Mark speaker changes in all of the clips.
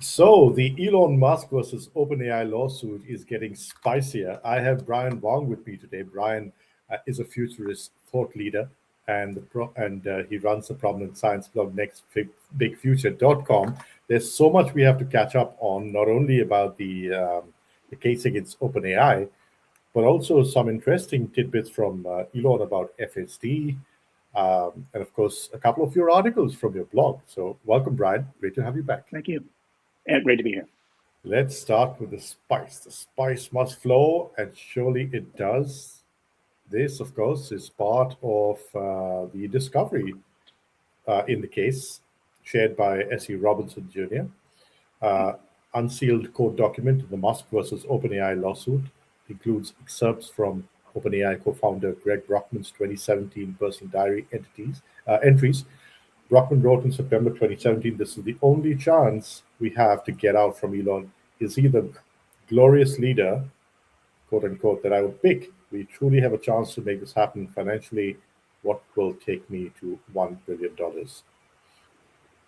Speaker 1: So the Elon Musk versus OpenAI lawsuit is getting spicier. I have Brian Wong with me today. Brian is a futurist thought leader, and he runs the prominent science blog nextbigfuture.com. There's so much we have to catch up on, not only about the case against OpenAI, but also some interesting tidbits from Elon about FSD, and of course a couple of your articles from your blog. So welcome, Brian. Great to have you back.
Speaker 2: Thank you. And great to be here.
Speaker 1: Let's start with the spice. The spice must flow, and surely it does. This, of course, is part of the discovery in the case shared by S.E. Robinson Jr. Uh, Unsealed court document in the Musk versus OpenAI lawsuit includes excerpts from OpenAI co-founder Greg Brockman's 2017 personal diary entries. Brockman wrote in September 2017, "This is the only chance we have to get out from Elon. Is he the glorious leader, quote unquote, that I would pick? We truly have a chance to make this happen financially. What will take me to $1 billion?"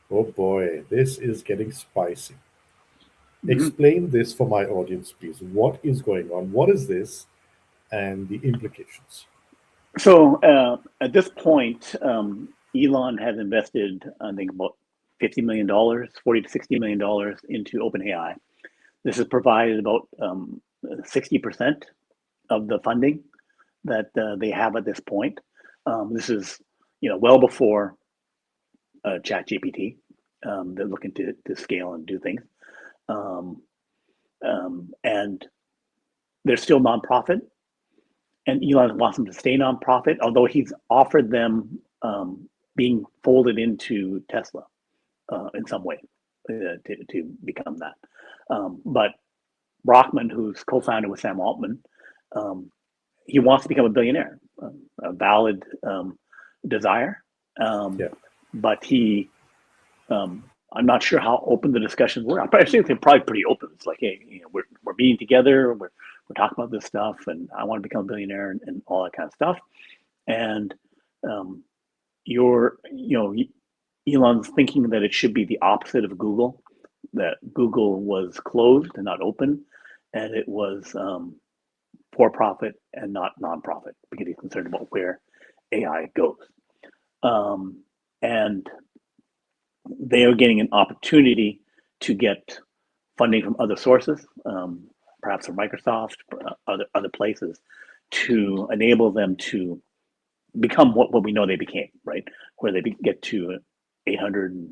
Speaker 1: Oh boy, this is getting spicy. Explain this for my audience, please. What is going on? What is this and the implications?
Speaker 2: So at this point, Elon has invested, I think, about $50 million, $40 to $60 million into OpenAI. This has provided about 60% of the funding that they have at this point. This is, well before ChatGPT. They're looking to scale and do things, and they're still nonprofit. And Elon wants them to stay nonprofit, although he's offered them being folded into Tesla in some way to become that. But Brockman, who's co-founder with Sam Altman, he wants to become a billionaire, a valid desire. But he, I'm not sure how open the discussions were. I think they're probably pretty open. It's like, hey, we're meeting together, we're talking about this stuff, and I want to become a billionaire and all that kind of stuff. And Elon's thinking that it should be the opposite of Google, that Google was closed and not open, and it was for profit and not nonprofit, because he's concerned about where AI goes. And they are getting an opportunity to get funding from other sources, perhaps from Microsoft, other places, to enable them to become what we know they became, right? Where they get to $800 and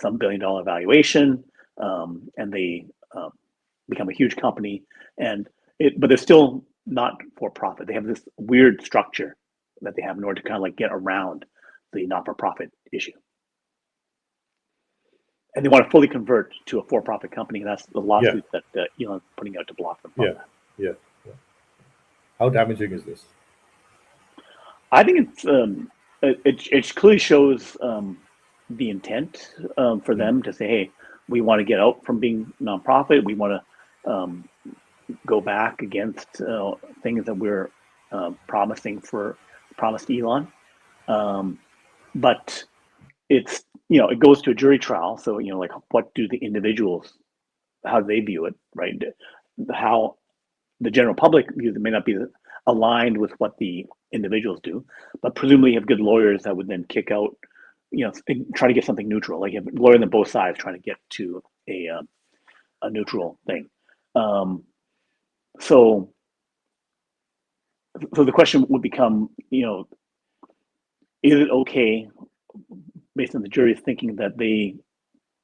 Speaker 2: some billion valuation, and they become a huge company. But they're still not for profit. They have this weird structure that they have in order to kind of like get around the not-for-profit issue. And they want to fully convert to a for-profit company, and that's the lawsuit that Elon's putting out to block them from that.
Speaker 1: Yeah. How damaging is this?
Speaker 2: I think it clearly shows the intent for them to say, hey, we want to get out from being nonprofit. We want to go back against things that we're promised Elon. But it's, it goes to a jury trial. So, like, what do the individuals, how do they view it, right? How the general public views it may not be aligned with what the individuals do, but presumably you have good lawyers that would then kick out, try to get something neutral. Like you have lawyers on both sides trying to get to a neutral thing. So the question would become, is it okay, based on the jury's thinking, that they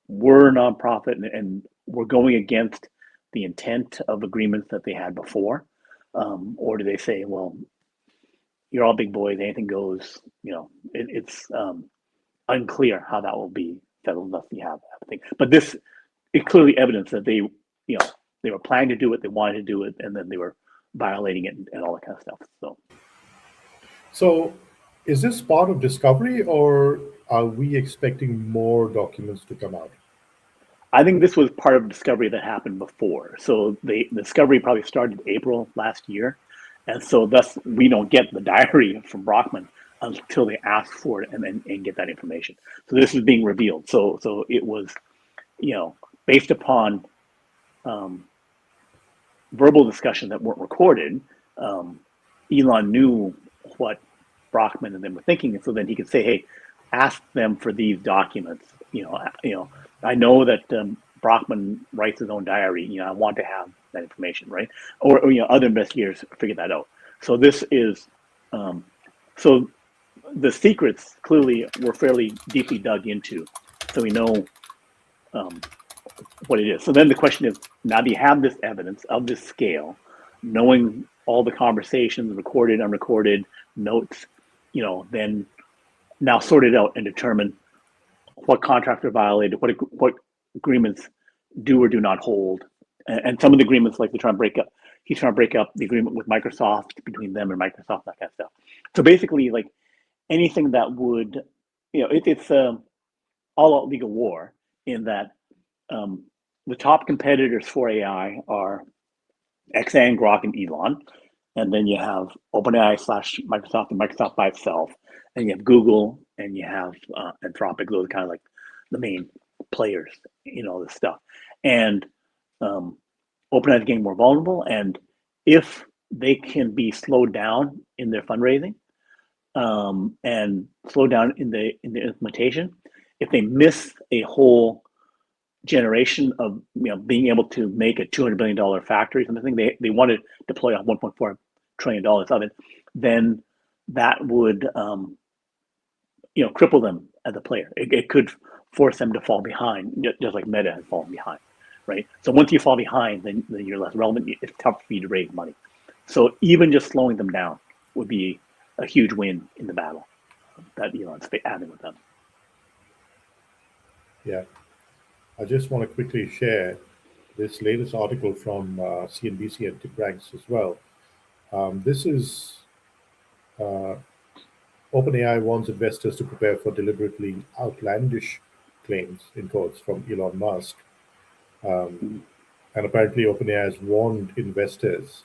Speaker 2: were nonprofit and were going against the intent of agreements that they had before? Or do they say, well, you're all big boys, anything goes? It's unclear how that will be settled unless you have everything. But this is clearly evidence that they were planning to do it, they wanted to do it, and then they were violating it and all that kind of stuff.
Speaker 1: So is this part of discovery, or are we expecting more documents to come out?
Speaker 2: I think this was part of discovery that happened before. So the discovery probably started April last year. And so thus we don't get the diary from Brockman until they ask for it and get that information. So this is being revealed. So it was, based upon verbal discussions that weren't recorded, Elon knew what Brockman and them were thinking, and so then he could say, "Hey, ask them for these documents." I know that Brockman writes his own diary. I want to have that information, right? Or other investigators figured that out. So this is so the secrets clearly were fairly deeply dug into, so we know what it is. So then the question is, now that you have this evidence of this scale, knowing all the conversations, recorded, unrecorded, notes, then now sort it out and determine what contracts are violated, what agreements do or do not hold. And some of the agreements, like he's trying to break up the agreement with Microsoft, between them and Microsoft, that kind of stuff. So basically, like anything that would, it's all out legal war in that the top competitors for AI are XAI, Grok, and Elon. And then you have OpenAI / Microsoft and Microsoft by itself. And you have Google and you have Anthropic. Those are kind of like the main players in all this stuff. And OpenAI is getting more vulnerable. And if they can be slowed down in their fundraising and slowed down in the implementation, if they miss a whole generation of being able to make a $200 billion factory, something they want to deploy $1.4 trillion of it, then that would cripple them as a player. It could force them to fall behind, just like Meta has fallen behind, right? So once you fall behind, then you're less relevant. It's tough for you to raise money. So even just slowing them down would be a huge win in the battle that Elon's having with them.
Speaker 1: Yeah. I just want to quickly share this latest article from CNBC and TipRanks as well. This is OpenAI warns investors to prepare for deliberately outlandish claims, in quotes, from Elon Musk. And apparently OpenAI has warned investors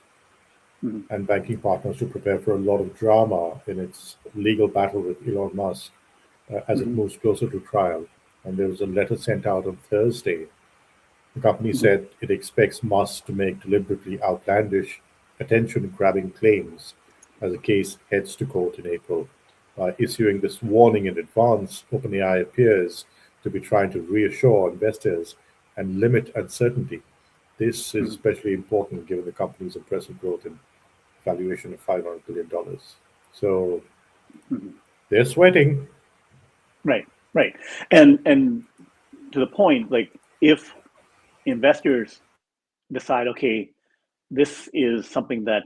Speaker 1: and banking partners to prepare for a lot of drama in its legal battle with Elon Musk as it moves closer to trial. And there was a letter sent out on Thursday. The company said it expects Musk to make deliberately outlandish, attention-grabbing claims as the case heads to court in April. By issuing this warning in advance, OpenAI appears to be trying to reassure investors and limit uncertainty. This is especially important given the company's impressive growth in valuation of $500 billion. So they're sweating.
Speaker 2: Right. And to the point, like if investors decide, okay, this is something that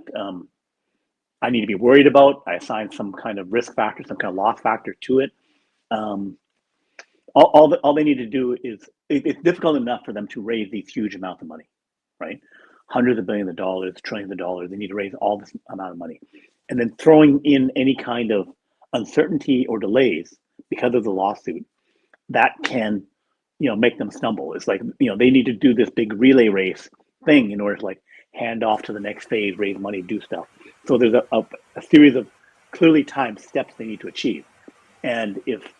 Speaker 2: I need to be worried about, I assign some kind of risk factor, some kind of loss factor to it. All they need to do is, it's difficult enough for them to raise these huge amounts of money, right? Hundreds of billions of dollars, trillions of dollars. They need to raise all this amount of money. And then throwing in any kind of uncertainty or delays because of the lawsuit, that can, make them stumble. It's like, they need to do this big relay race thing in order to like hand off to the next phase, raise money, do stuff. So there's a series of clearly timed steps they need to achieve. And if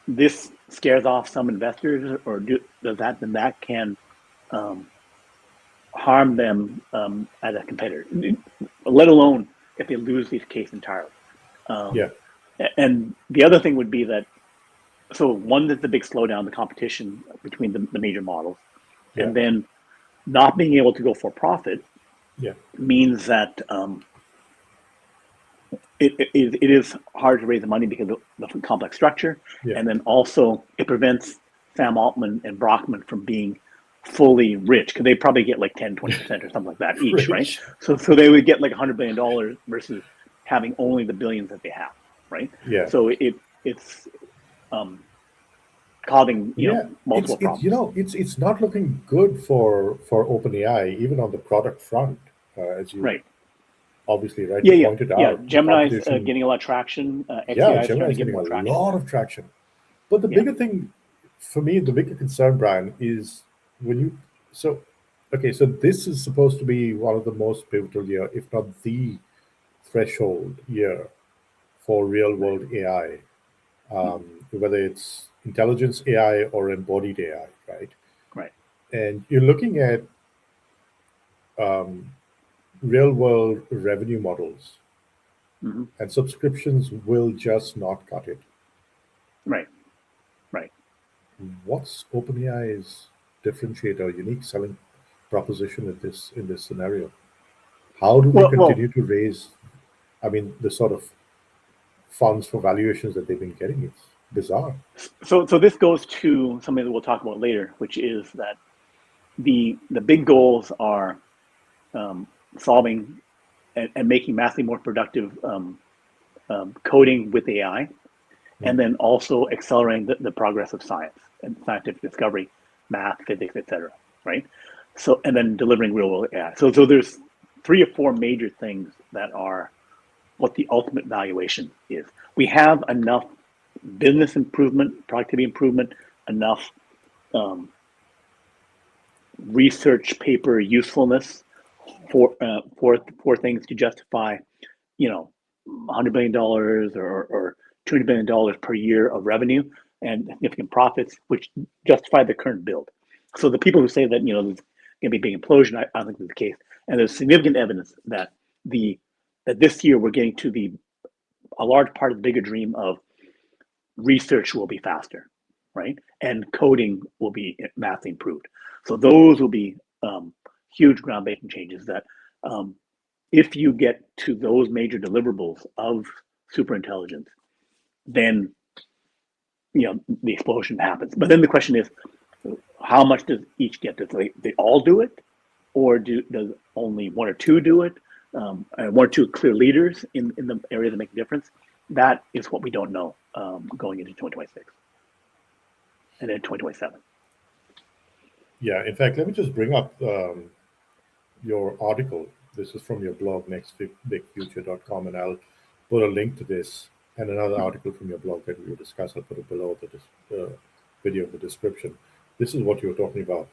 Speaker 2: this scares off some investors or does that, then that can harm them as a competitor, let alone if they lose this case entirely. And the other thing would be that, so one, that's the big slowdown, the competition between the major models. And then not being able to go for profit means that it is hard to raise the money because of the complex structure. And then also it prevents Sam Altman and Brockman from being fully rich, because they probably get like 10-20% or something like that each, right? So they would get like $100 billion versus having only the billions that they have, right? So it's causing multiple problems.
Speaker 1: It's not looking good for OpenAI, even on the product front, as you obviously pointed out.
Speaker 2: Gemini's getting a lot of traction. XAI is trying to get more traction.
Speaker 1: A lot of traction. But the bigger thing for me, the bigger concern, Brian, is so this is supposed to be one of the most pivotal year, if not the threshold year for real world AI, whether it's intelligence AI or embodied AI, right? And you're looking at um, real world revenue models,
Speaker 2: Mm-hmm.
Speaker 1: and subscriptions will just not cut it.
Speaker 2: Right. Right.
Speaker 1: What's OpenAI's differentiator, unique selling proposition in this scenario? How do they
Speaker 2: Well,
Speaker 1: continue to raise, I mean, the sort of funds for valuations that they've been getting? It's bizarre.
Speaker 2: so this goes to something that we'll talk about later, which is that the big goals are solving and making massively more productive coding with AI, and then also accelerating the progress of science and scientific discovery, math, physics, etc. Right? So, and then delivering real world AI. So there's 3 or 4 major things that are what the ultimate valuation is. We have enough business improvement, productivity improvement, enough research paper usefulness for things to justify, $100 billion or $200 billion per year of revenue and significant profits, which justify the current build. So the people who say that there's going to be a big implosion, I don't think that's the case. And there's significant evidence that this year we're getting to a large part of the bigger dream of research will be faster, right? And coding will be massively improved. So those will be huge groundbreaking changes that if you get to those major deliverables of superintelligence, then the explosion happens. But then the question is, how much does each get? Does they all do it, or does only 1 or 2 do it? And 1 or 2 clear leaders in the area that make a difference. That is what we don't know going into 2026 and then 2027.
Speaker 1: Yeah, in fact, let me just bring up your article. This is from your blog, nextbigfuture.com, and I'll put a link to this and another article from your blog that we will discuss. I'll put it below the video in the description. This is what you were talking about.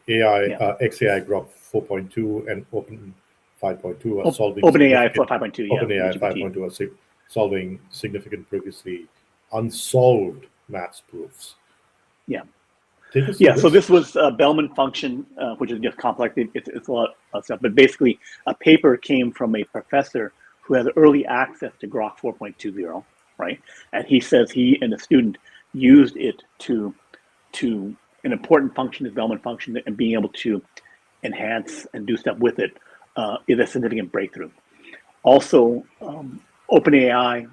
Speaker 1: AI,
Speaker 2: Yeah.
Speaker 1: XAI Grok 4.2 and Open 5.2 are solving
Speaker 2: OpenAI
Speaker 1: significant-
Speaker 2: 5.2, yeah.
Speaker 1: OpenAI
Speaker 2: GPT.
Speaker 1: 5.2 are solving significant previously unsolved maths proofs.
Speaker 2: Yeah.
Speaker 1: Take us through
Speaker 2: Yeah, so
Speaker 1: this.
Speaker 2: this was a Bellman function, which is just complex. It's a lot of stuff, but basically a paper came from a professor who has early access to Grok 4.20, right? And he says he and a student used it to an important function, this Bellman function, and being able to enhance and do stuff with it is a significant breakthrough. Also, OpenAI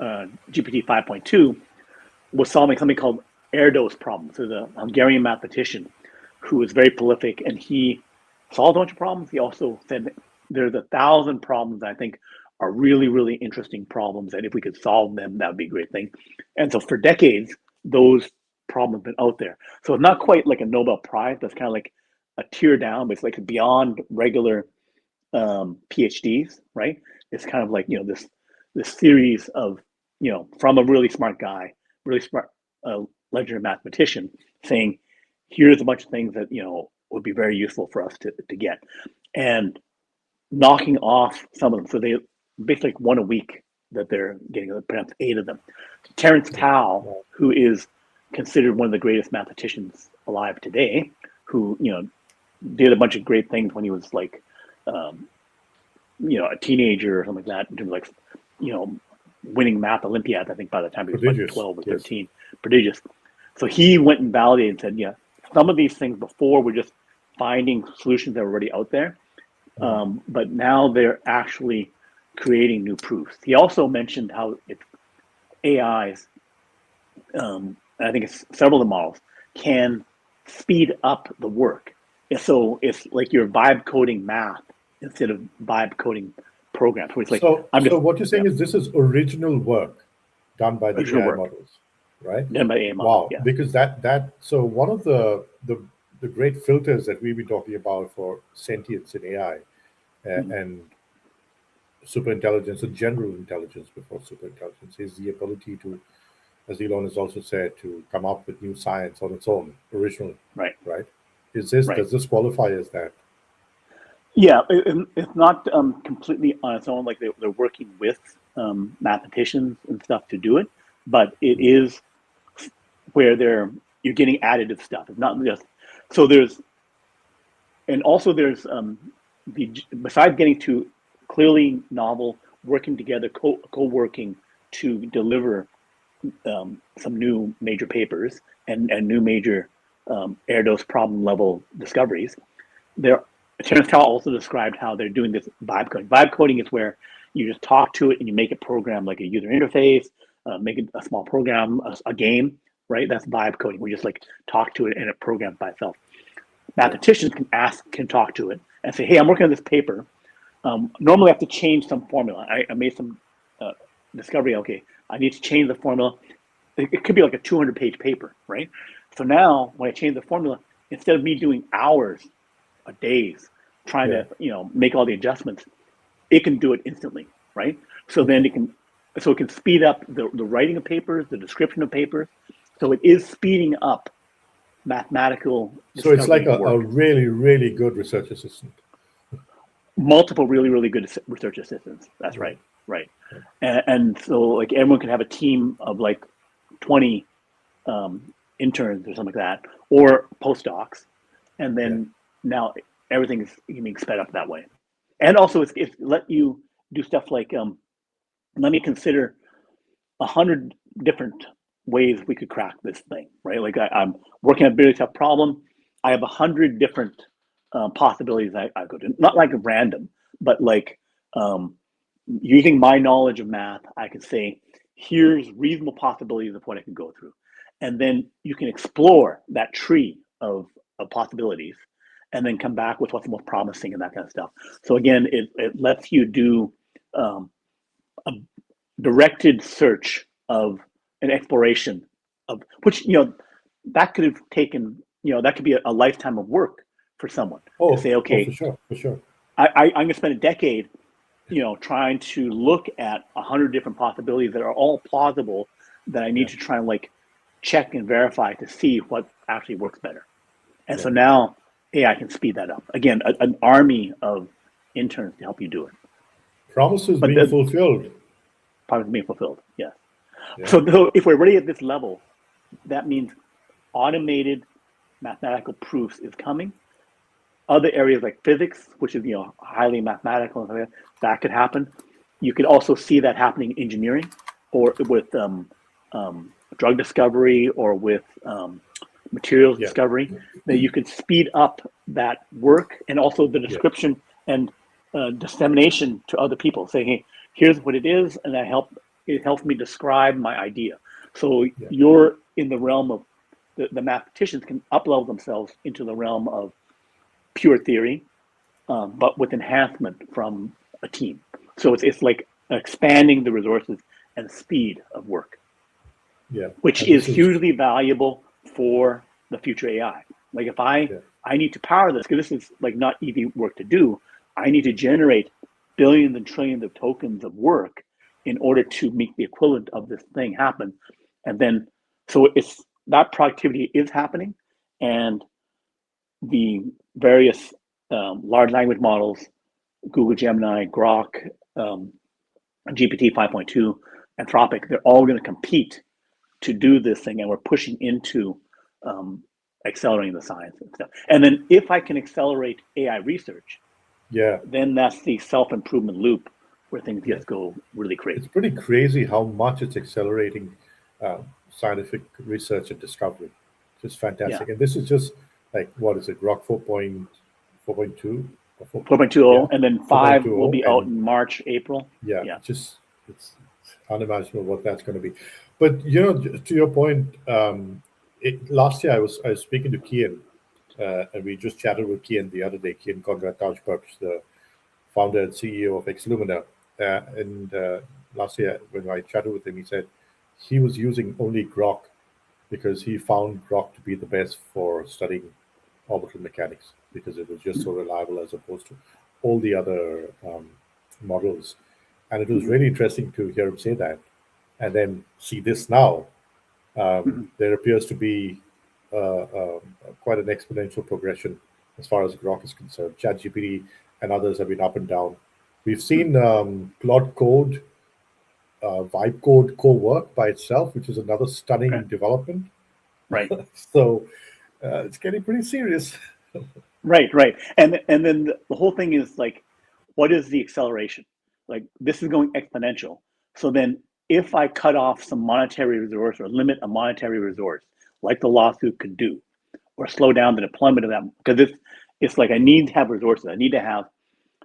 Speaker 2: GPT 5.2 was solving something called Erdős problem. So the Hungarian mathematician who was very prolific, and he solved a bunch of problems. He also said there's 1,000 problems that I think are really, really interesting problems, and if we could solve them, that would be a great thing. And so for decades, those problems have been out there. So it's not quite like a Nobel Prize. That's kind of like a tier down, but it's like beyond regular PhDs, right? It's kind of like this series of from a really smart guy, really smart legendary mathematician, saying here's a bunch of things that would be very useful for us to get, and knocking off some of them. So they basically 1 a week that they're getting, perhaps 8 of them. Terence Tao, who is considered one of the greatest mathematicians alive today, who did a bunch of great things when he was like a teenager or something like that, in terms of like winning math Olympiad, I think by the time he was like 12 or 13. Yes. Prodigious. So he went and validated and said, yeah, some of these things before were just finding solutions that were already out there, but now they're actually creating new proofs. He also mentioned how it's AIs, I think it's several of the models, can speed up the work. So it's like you're vibe coding math instead of vibe coding programs. Where it's like,
Speaker 1: so what you're saying is this is original work done by the AI models, right?
Speaker 2: Done by AI models.
Speaker 1: Wow,
Speaker 2: yeah.
Speaker 1: Because so one of the great filters that we've been talking about for sentience in AI and superintelligence and general intelligence before superintelligence is the ability to, as Elon has also said, to come up with new science on its own, original.
Speaker 2: Right.
Speaker 1: Does this qualify as that?
Speaker 2: Yeah, it's not completely on its own. Like they're working with mathematicians and stuff to do it, but it is where you're getting additive stuff. It's not just so there's And also there's besides getting to clearly novel, working together, co-working to deliver some new major papers and new major Erdős problem level discoveries. Terence Tao also described how they're doing this vibe coding. Vibe coding is where you just talk to it and you make it program like a user interface, make it a small program, a game, right? That's vibe coding. We just like talk to it and it programs by itself. Mathematicians can talk to it and say, hey, I'm working on this paper. Normally I have to change some formula. I made some discovery. Okay, I need to change the formula. It could be like a 200-page paper, right? So now when I change the formula, instead of me doing hours or days trying to make all the adjustments, it can do it instantly, right? So then it can speed up the writing of papers, the description of papers. So it is speeding up mathematical.
Speaker 1: So it's like a really, really good research assistant.
Speaker 2: Multiple really, really good research assistants. That's right. And so like everyone can have a team of like 20 interns or something like that, or postdocs, and then now everything is being sped up that way. And also it's let you do stuff like let me consider 100 different ways we could crack this thing, right? Like I'm working on a really tough problem. I have 100 different possibilities I go to, not like random, but like using my knowledge of math, I can say, here's reasonable possibilities of what I can go through. And then you can explore that tree of possibilities and then come back with what's most promising and that kind of stuff. So again, it lets you do a directed search of an exploration of which, that could have taken, that could be a lifetime of work for someone to say, okay,
Speaker 1: for sure.
Speaker 2: I'm going to spend a decade, trying to look at 100 different possibilities that are all plausible that I need to try and like check and verify to see what actually works better. And so now AI can speed that up. Again, an army of interns to help you do it.
Speaker 1: Promises being fulfilled.
Speaker 2: Promises being fulfilled, yes. Yeah. So if we're already at this level, that means automated mathematical proofs is coming. Other areas like physics, which is highly mathematical, that could happen. You could also see that happening in engineering, or with drug discovery, or with materials discovery. That you could speed up that work, and also the description and dissemination to other people. Saying, hey, here's what it is, and it helps me describe my idea. So you're in the realm of the mathematicians can uplevel themselves into the realm of pure theory, but with enhancement from a team. So it's like expanding the resources and speed of work, which is hugely valuable for the future AI. Like if I need to power this, because this is like not easy work to do, I need to generate billions and trillions of tokens of work in order to make the equivalent of this thing happen. And then, so it's that productivity is happening, and the various large language models, Google Gemini, Grok, GPT 5.2, Anthropic, they're all going to compete to do this thing, and we're pushing into accelerating the science and stuff. And then if I can accelerate AI research, then that's the self-improvement loop where things just go really crazy.
Speaker 1: It's pretty crazy how much it's accelerating scientific research and discovery. Just fantastic. And this is just like, what is it, Grok 4.2?
Speaker 2: 4.20, and then 5 will be out in March, April.
Speaker 1: Just it's unimaginable what that's going to be. But to your point, last year I was speaking to Kian, and we just chatted with Kian the other day. Kian Conrad-Tauschberg, the founder and CEO of Xlumina. And last year when I chatted with him, he said he was using only Grok because he found Grok to be the best for studying orbital mechanics, because it was just so reliable as opposed to all the other models. And it was really interesting to hear him say that, and then see this now. There appears to be quite an exponential progression as far as Grok is concerned. ChatGPT and others have been up and down. We've seen Claude Code, Vibe Code co-work by itself, which is another stunning development.
Speaker 2: Right.
Speaker 1: So it's getting pretty serious.
Speaker 2: Right. And then the whole thing is like, what is the acceleration? Like this is going exponential. So then if I cut off some monetary resource or limit a monetary resource, like the lawsuit could do, or slow down the deployment of that, because it's like I need to have resources. I need to have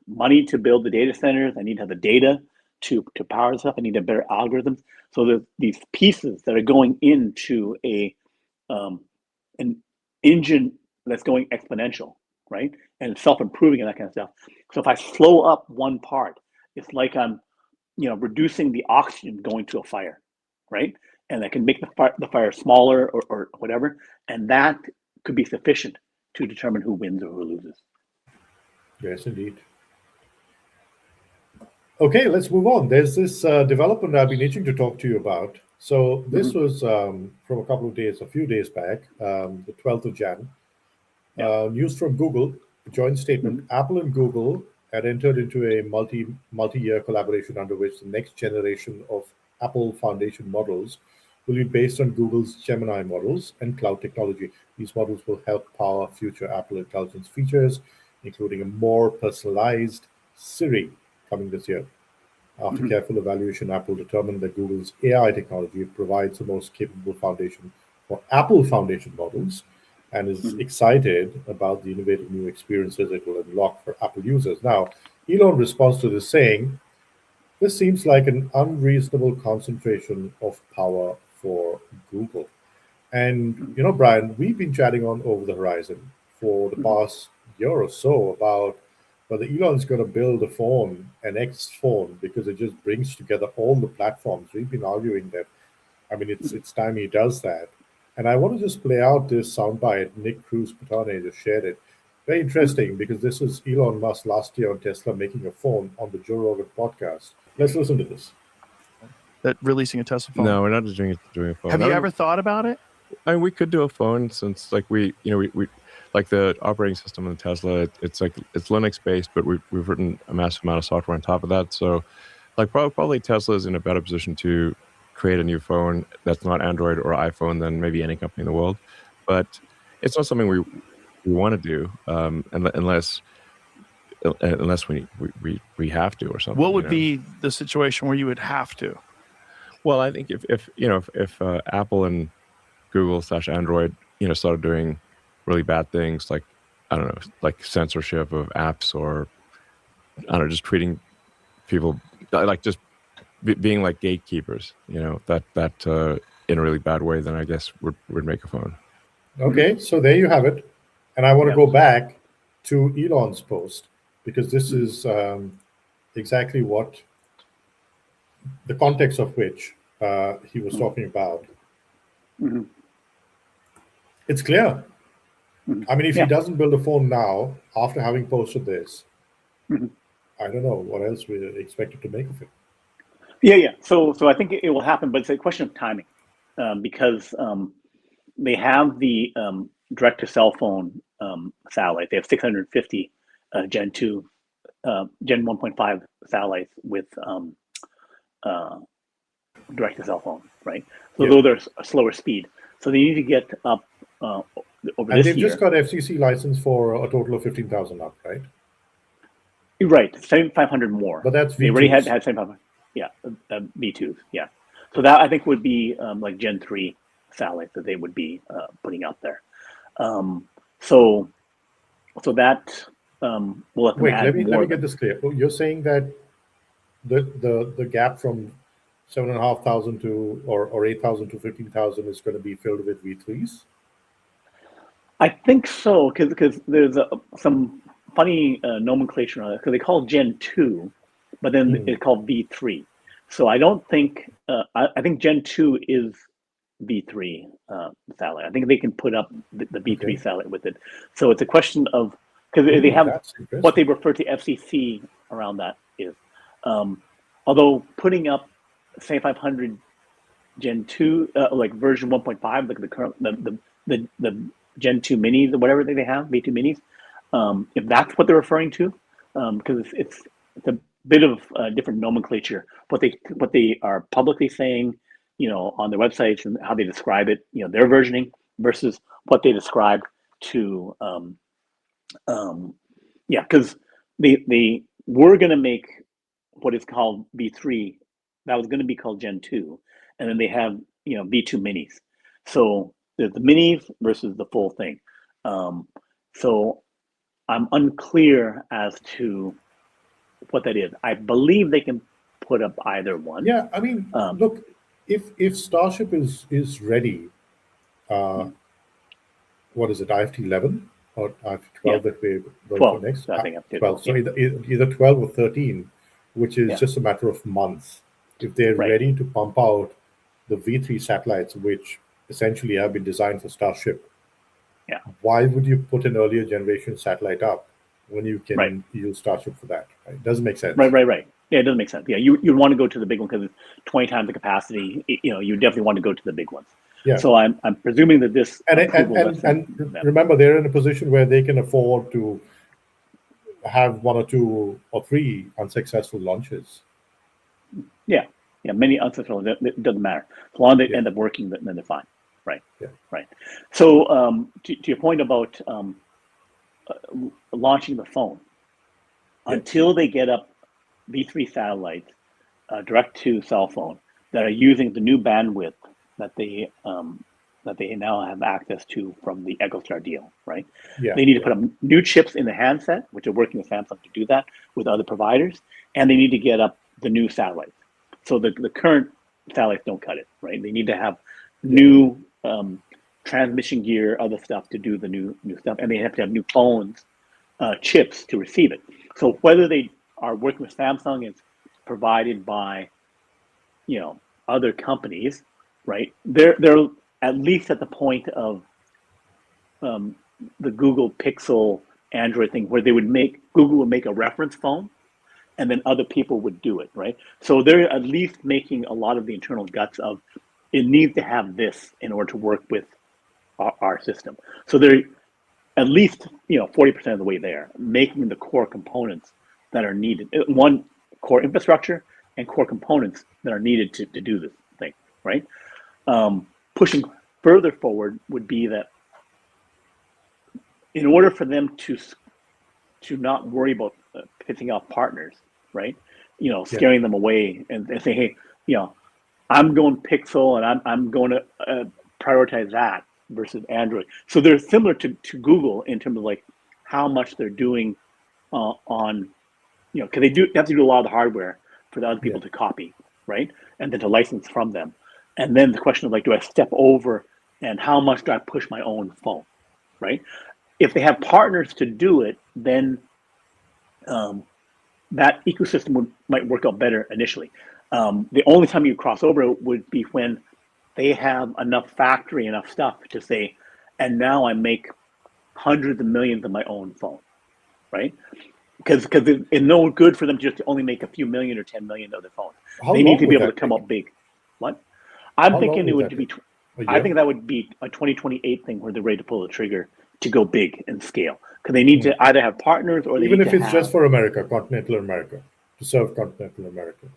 Speaker 2: money to build the data centers. I need to have the data to power stuff. I need to have better algorithms. So there's these pieces that are going into an engine that's going exponential, right? And self-improving and that kind of stuff. So if I slow up one part, it's like I'm, reducing the oxygen going to a fire, right? And I can make the fire smaller or whatever, and that could be sufficient to determine who wins or who loses.
Speaker 1: Yes, indeed. Okay, let's move on. There's this development I've been itching to talk to you about. So this was from a few days back, the 12th of Jan. News from Google, joint statement. Apple and Google had entered into a multi-year collaboration under which the next generation of Apple Foundation models will be based on Google's Gemini models and cloud technology. These models will help power future Apple Intelligence features, including a more personalized Siri coming this year. After careful evaluation, Apple determined that Google's AI technology provides the most capable foundation for Apple Foundation models and is excited about the innovative new experiences it will unlock for Apple users. Now, Elon responds to this saying, this seems like an unreasonable concentration of power for Google. And, Brian, we've been chatting on Over the Horizon for the past year or so about whether Elon's going to build a phone, an X phone, because it just brings together all the platforms. We've been arguing that, it's time he does that. And I want to just play out this soundbite. Nick Cruz-Patane just shared it. Very interesting, because this is Elon Musk last year on Tesla making a phone on the Joe Rogan podcast. Let's listen to this.
Speaker 3: That releasing a Tesla phone?
Speaker 4: No, we're not doing a phone.
Speaker 3: Have you ever thought about it?
Speaker 4: We could do a phone since we like the operating system in Tesla. It's Linux based, but we've written a massive amount of software on top of that. So, probably Tesla is in a better position to create a new phone that's not Android or iPhone than maybe any company in the world. But it's not something we want to do unless we have to or something.
Speaker 3: What would be the situation where you would have to?
Speaker 4: Well, I think if Apple and Google / Android started doing really bad things like, I don't know, like censorship of apps, or I don't know, just treating people like just being like gatekeepers, that in a really bad way, then I guess would make a phone.
Speaker 1: Okay, so there you have it. And I want to go back to Elon's post, because this is exactly what the context of which he was talking about. It's clear. If he doesn't build a phone now, after having posted this, I don't know what else we expected to make of it.
Speaker 2: Yeah. So I think it will happen, but it's a question of timing, because they have the direct-to-cell phone satellite. They have 650 Gen 2, Gen 1.5 satellites with direct-to-cell phone, right? So though they're a slower speed, so they need to get up over
Speaker 1: and
Speaker 2: this
Speaker 1: they've
Speaker 2: year.
Speaker 1: just got FCC license for a total of 15,000 up, right?
Speaker 2: Right, 7,500 more.
Speaker 1: But that's V2s.
Speaker 2: They already had 7,500. Yeah, V2s. Yeah, so that I think would be like Gen 3 satellites that they would be putting out there. So that will let them
Speaker 1: Wait,
Speaker 2: add
Speaker 1: let me
Speaker 2: more.
Speaker 1: get this clear. You're saying that the gap from 7,500 to or 8,000 to 15,000 is going to be filled with V3s?
Speaker 2: I think so, because there's some funny nomenclature on it, because they call Gen 2, but then it's called V3. So I don't think, I think Gen 2 is V3 satellite. I think they can put up the V3 satellite with it. So it's a question of, because they have what they refer to FCC around that is, although putting up 7,500 Gen 2, like version 1.5, like the current, the Gen 2 minis or whatever they have, V2 minis, if that's what they're referring to, because it's a bit of different nomenclature, what they are publicly saying, on their websites and how they describe it, their versioning versus what they describe to Yeah, because they were going to make what is called V3. That was going to be called Gen 2, and then they have V2 minis. So there's the minis versus the full thing. So I'm unclear as to what that is. I believe they can put up either one.
Speaker 1: Yeah, I mean, look, if Starship is ready, what is it, IFT 11 or IFT 12 that we're going
Speaker 2: 12,
Speaker 1: for next?
Speaker 2: I think up to
Speaker 1: 12. So
Speaker 2: yeah.
Speaker 1: either 12 or 13, which is
Speaker 2: Yeah.
Speaker 1: just a matter of months. If they're
Speaker 2: Right.
Speaker 1: ready to pump out the V3 satellites, which essentially have been designed for Starship,
Speaker 2: Yeah.
Speaker 1: why would you put an earlier generation satellite up when you can
Speaker 2: Right.
Speaker 1: use Starship for that? Right? It doesn't make sense.
Speaker 2: Right. Yeah, it doesn't make sense. Yeah, you'd want to go to the big one because it's 20 times the capacity. You definitely want to go to the big ones.
Speaker 1: Yeah.
Speaker 2: So I'm presuming that this
Speaker 1: And
Speaker 2: approval
Speaker 1: remember, they're in a position where they can afford to have 1 or 2 or 3 unsuccessful launches.
Speaker 2: Yeah, many unsuccessful. It doesn't matter. As long as they end up working, then they're fine. Right.
Speaker 1: Yeah.
Speaker 2: Right. So to your point about launching the phone, until they get up V3 satellites direct to cell phone that are using the new bandwidth that they now have access to from the EchoStar deal, right?
Speaker 1: Yeah.
Speaker 2: They need to put up new chips in the handset, which are working with Samsung to do that with other providers, and they need to get up the new satellites. So the current satellites don't cut it, right? They need to have new transmission gear, other stuff to do the new stuff, and they have to have new phones, chips to receive it. So whether they are working with Samsung, it's provided by other companies, right? They're at least at the point of the Google Pixel Android thing, where Google would make a reference phone, and then other people would do it, right? So they're at least making a lot of the internal guts of it needs to have this in order to work with our system. So they're at least 40% of the way there, making the core components that are needed. One, core infrastructure and core components that are needed to do this thing, right? Pushing further forward would be that in order for them to not worry about picking off partners, right? Scaring them away and saying, hey, I'm going Pixel and I'm going to prioritize that versus Android. So they're similar to Google in terms of like how much they're doing on, because they have to do a lot of the hardware for the other people to copy, right? And then to license from them. And then the question of like, do I step over and how much do I push my own phone, right? If they have partners to do it, then that ecosystem might work out better initially. The only time you cross over would be when they have enough stuff to say, and now I make hundreds of millions of my own phone, right? Because it's no good for them just to only make a few million or 10 million of their phones. They need to be able to come up big. What? I'm thinking it would be. I think that would be a 2028 thing where they're ready to pull the trigger to go big and scale. Because they need to either have partners or
Speaker 1: even if it's just for America, continental America, to serve continental America.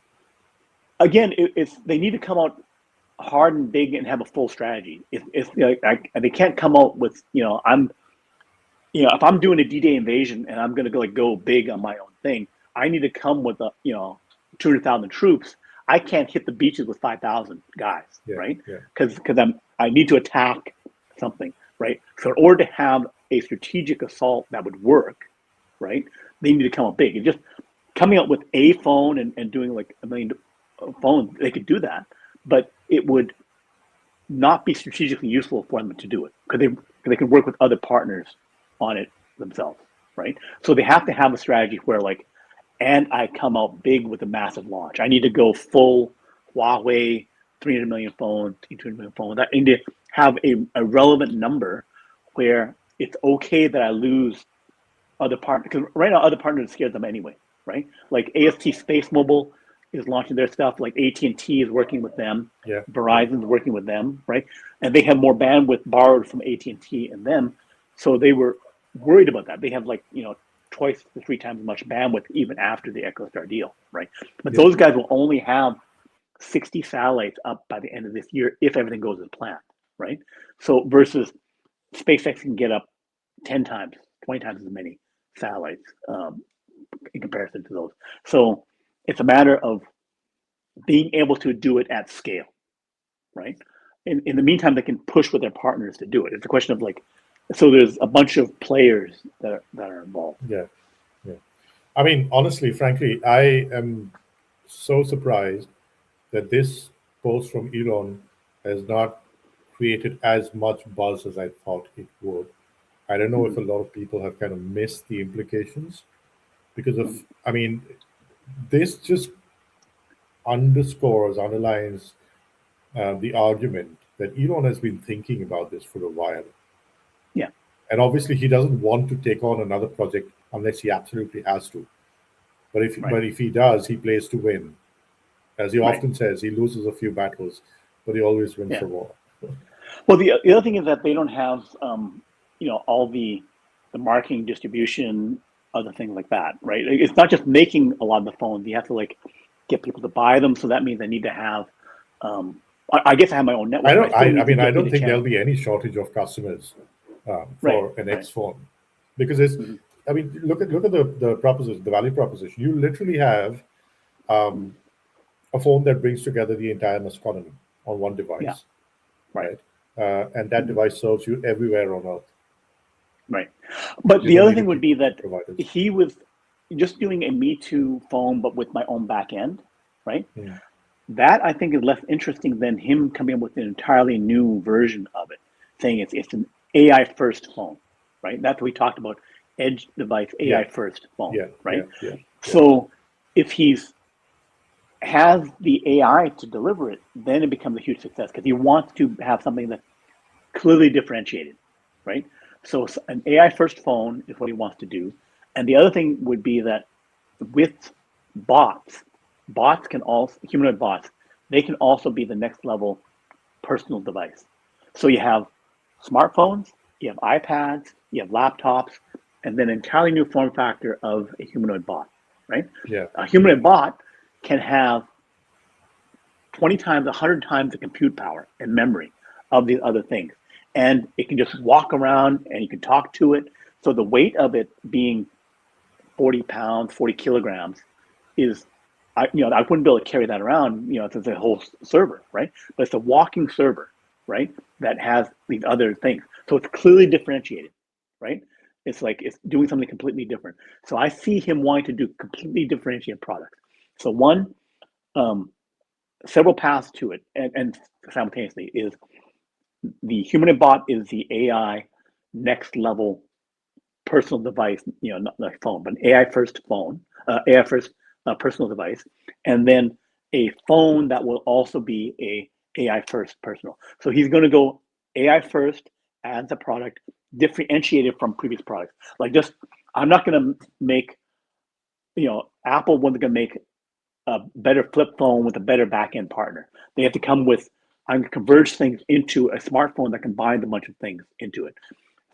Speaker 2: Again, they need to come out hard and big and have a full strategy. They can't come out with if I'm doing a D-Day invasion and I'm going to go big on my own thing, I need to come with 200,000 troops. I can't hit the beaches with 5,000 guys, right? Because I need to attack something, right? So in order to have a strategic assault that would work, right, they need to come up big. And just coming up with a phone and doing like a million phones, they could do that, but it would not be strategically useful for them to do it because they can work with other partners on it themselves, right? So they have to have a strategy where and I come out big with a massive launch. I need to go full Huawei, 300 million phones, 200 million phones. I need to have a relevant number where it's okay that I lose other partners. Because right now, other partners scared them anyway, right? Like AST Space Mobile is launching their stuff. Like AT&T is working with them. Verizon's working with them, right? And they have more bandwidth borrowed from AT&T and them. So they were worried about that. They have twice to 3 times as much bandwidth even after the EchoStar deal, right? But those guys will only have 60 satellites up by the end of this year if everything goes as planned, right? So versus SpaceX can get up 10 times 20 times as many satellites in comparison to those. So it's a matter of being able to do it at scale, right? In the meantime, they can push with their partners to do it. It's a question of like, so there's a bunch of players that are involved.
Speaker 1: Yeah. I mean, honestly, frankly, I am so surprised that this post from Elon has not created as much buzz as I thought it would. I don't know if a lot of people have kind of missed the implications because of, I mean, this just underlines the argument that Elon has been thinking about this for a while.
Speaker 2: Yeah.
Speaker 1: And obviously, he doesn't want to take on another project unless he absolutely has to. But if he does, he plays to win. As he often says, he loses a few battles, but he always wins the war.
Speaker 2: Well, the other thing is that they don't have, all the marketing, distribution, other things like that, right? It's not just making a lot of the phones. You have to like get people to buy them. So that means I need to have. I guess I have my own network.
Speaker 1: I don't think there'll be any shortage of customers for an X phone, because it's. I mean, look at the proposition, the value proposition. You literally have a phone that brings together the entire economy on one device, right? And that device serves you everywhere on Earth.
Speaker 2: Right. But the other thing would be that he was just doing a Me Too phone, but with my own back end, right?
Speaker 1: Yeah.
Speaker 2: That I think is less interesting than him coming up with an entirely new version of it, saying it's an AI first phone, right? That's what we talked about, edge device, AI first phone, right?
Speaker 1: Yeah.
Speaker 2: So if has the AI to deliver it, then it becomes a huge success because he wants to have something that's clearly differentiated, right? So an AI first phone is what he wants to do. And the other thing would be that with bots can also, humanoid bots, they can also be the next level personal device. So you have smartphones, you have iPads, you have laptops, and then an entirely new form factor of a humanoid bot, right?
Speaker 1: Yeah.
Speaker 2: A humanoid bot can have 20 times, 100 times the compute power and memory of these other things. And it can just walk around and you can talk to it. So the weight of it being 40 pounds, 40 kilograms is, I wouldn't be able to carry that around, to the whole server, right? But it's a walking server, right? That has these other things. So it's clearly differentiated, right? It's like it's doing something completely different. So I see him wanting to do completely differentiated products. So one, several paths to it, and simultaneously is the humanoid bot is the AI next level personal device, not like phone, but an AI first phone, AI first personal device, and then a phone that will also be a AI first personal. So he's going to go AI first as a product, differentiated from previous products. Like I'm not going to make, Apple wasn't going to make a better flip phone with a better back-end partner. They have to come with, I'm going to converge things into a smartphone that can bind a bunch of things into it.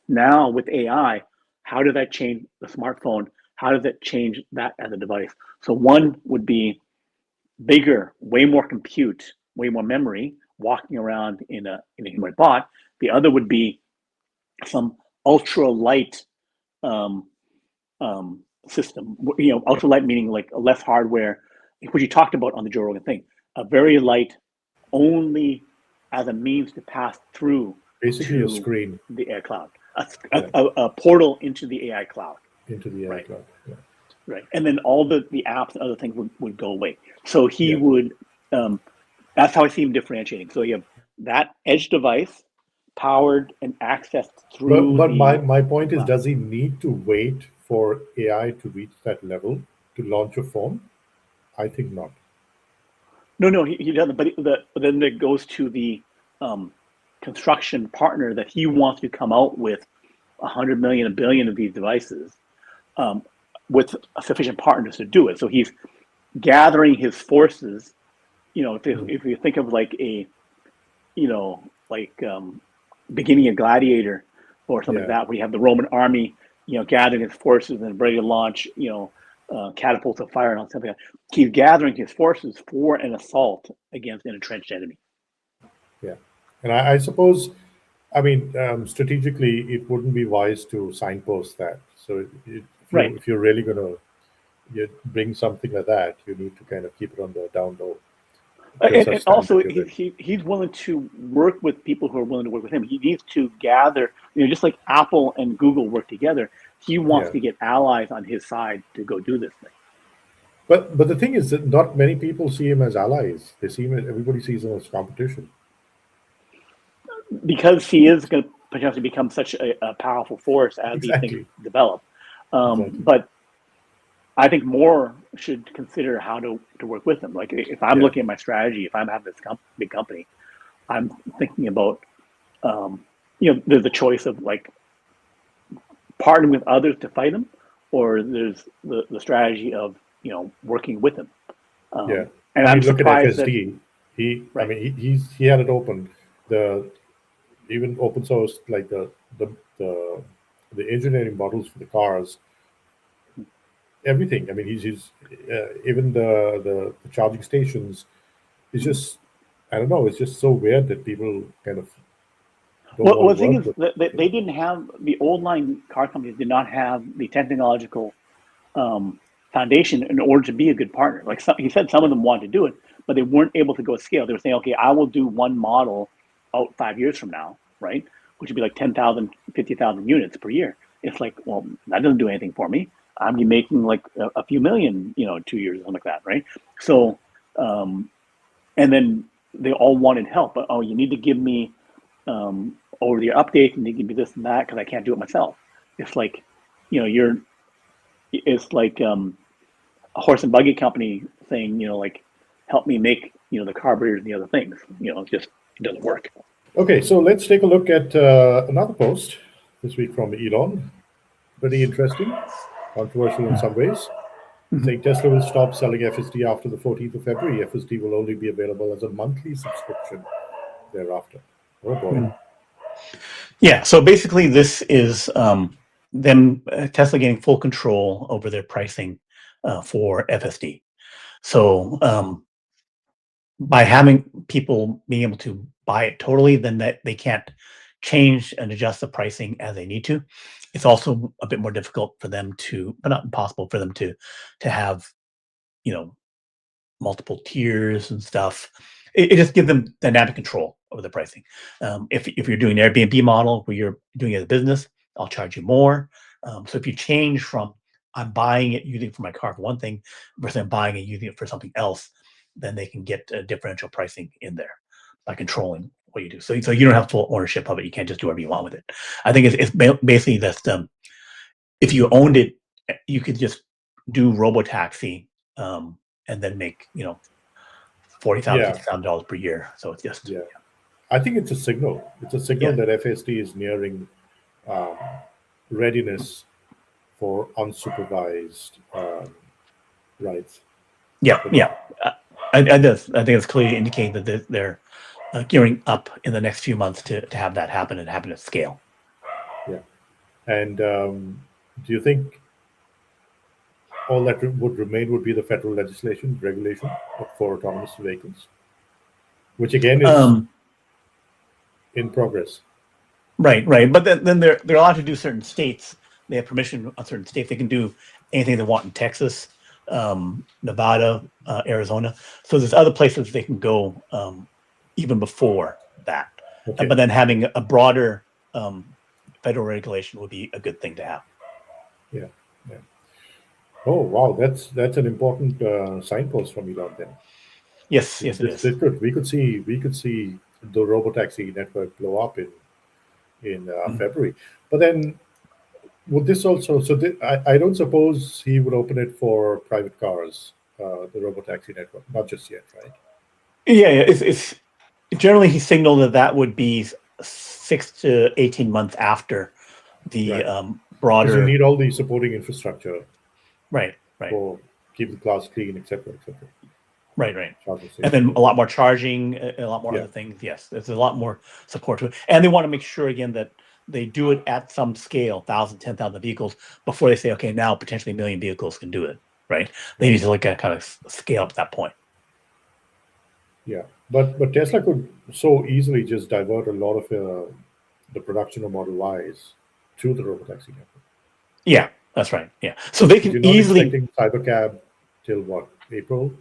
Speaker 2: Now with AI, how does that change the smartphone? How does it change that as a device? So one would be bigger, way more compute, way more memory, walking around in a humanoid bot. The other would be some ultra light system. Ultra light meaning like less hardware, which you talked about on the Joe Rogan thing. A very light, only as a means to pass through.
Speaker 1: Basically, a screen.
Speaker 2: The AI cloud, a portal into the AI cloud.
Speaker 1: Into the AI cloud. Yeah.
Speaker 2: Right, and then all the apps and other things would go away. So he would. That's how I see him differentiating. So you have that edge device, powered and accessed through.
Speaker 1: But my point is, does he need to wait for AI to reach that level to launch a phone? I think not.
Speaker 2: No, he doesn't. But then it goes to the construction partner that he wants to come out with 100 million, 1 billion of these devices with sufficient partners to do it. So he's gathering his forces. If you think of like a, beginning a Gladiator or something like that, where you have the Roman army, gathering its forces and ready to launch, catapults of fire and all something like that. He's gathering his forces for an assault against an entrenched enemy.
Speaker 1: Yeah. And I suppose I mean, strategically, it wouldn't be wise to signpost that. So
Speaker 2: Right.
Speaker 1: if you're really going to bring something like that, you need to kind of keep it on the down low.
Speaker 2: And also, he's willing to work with people who are willing to work with him. He needs to gather, just like Apple and Google work together. He wants to get allies on his side to go do this thing.
Speaker 1: But the thing is that not many people see him as allies. Everybody sees him as competition.
Speaker 2: Because he is going to potentially become such a powerful force as these things develop. But I think more should consider how to work with them. Like if I'm looking at my strategy, if I'm having this big company, I'm thinking about, there's a choice of like partnering with others to fight them, or there's the strategy of, working with them.
Speaker 1: And
Speaker 2: I'm
Speaker 1: look at
Speaker 2: surprised
Speaker 1: FSD. He had it open. Even open source, like the engineering models for the cars, everything. I mean, he's even the charging stations. It's just, I don't know. It's just so weird that people kind of.
Speaker 2: Well, the thing is, they didn't have, the old line car companies did not have the technological foundation in order to be a good partner. Like he said, some of them wanted to do it, but they weren't able to go scale. They were saying, okay, I will do one model out 5 years from now, right? Which would be like 10,000, 50,000 units per year. It's like, well, that doesn't do anything for me. I'm making like a few million, 2 years, something like that, right? So, and then they all wanted help. But, you need to give me over the updates, and you give me this and that because I can't do it myself. It's like, it's like a horse and buggy company saying, like, help me make, the carburetors and the other things. It doesn't work.
Speaker 1: Okay, so let's take a look at another post this week from Elon. Pretty interesting, controversial in some ways. Saying Tesla will stop selling FSD after the 14th of February. FSD will only be available as a monthly subscription thereafter. Oh boy.
Speaker 2: Yeah, so basically this is them, Tesla getting full control over their pricing for FSD. So by having people being able to buy it totally, then that they can't change and adjust the pricing as they need to. It's also a bit more difficult for them to, but not impossible for them to have, multiple tiers and stuff. It just gives them dynamic control over the pricing. If you're doing an Airbnb model where you're doing it as a business, I'll charge you more. So if you change from I'm buying it using it for my car for one thing versus I'm buying it using it for something else, then they can get differential pricing in there by controlling what you do. So you don't have full ownership of it. You can't just do whatever you want with it. I think it's basically that if you owned it, you could just do robotaxi and then make $40,000, $50,000 per year. So it's just
Speaker 1: I think it's a signal. It's a signal that FSD is nearing readiness for unsupervised rides. I
Speaker 2: think it's clearly indicating that they're gearing up in the next few months to have that happen and happen at scale.
Speaker 1: And do you think all that would remain would be the federal regulation for autonomous vehicles, which again is in progress?
Speaker 2: Right. But then they're allowed to do certain states. They have permission on certain states. They can do anything they want in Texas, Nevada, Arizona. So there's other places they can go even before that.
Speaker 1: Okay.
Speaker 2: But then having a broader federal regulation would be a good thing to have.
Speaker 1: Yeah. Oh wow, that's an important signpost from Elon then.
Speaker 2: Yes, it is.
Speaker 1: It's good. We could see the robotaxi network blow up in February. But then would this also? So I don't suppose he would open it for private cars, the robotaxi network, not just yet, right?
Speaker 2: Yeah. It's generally he signaled that would be 6 to 18 months after the broader.
Speaker 1: Because you need all the supporting infrastructure.
Speaker 2: Right.
Speaker 1: For keep the cars clean, etc.
Speaker 2: Right. And then a lot more charging, a lot more other things. Yes, there's a lot more support to it. And they want to make sure, again, that they do it at some scale, 1,000, 10,000 vehicles, before they say, okay, now potentially 1 million vehicles can do it, right? They need to look at kind of scale up that point.
Speaker 1: Yeah, but Tesla could so easily just divert a lot of the production of Model Ys to the robotaxi network.
Speaker 2: Yeah, that's right. Yeah, so they can
Speaker 1: You're not
Speaker 2: easily
Speaker 1: expecting Cybercab till what, April?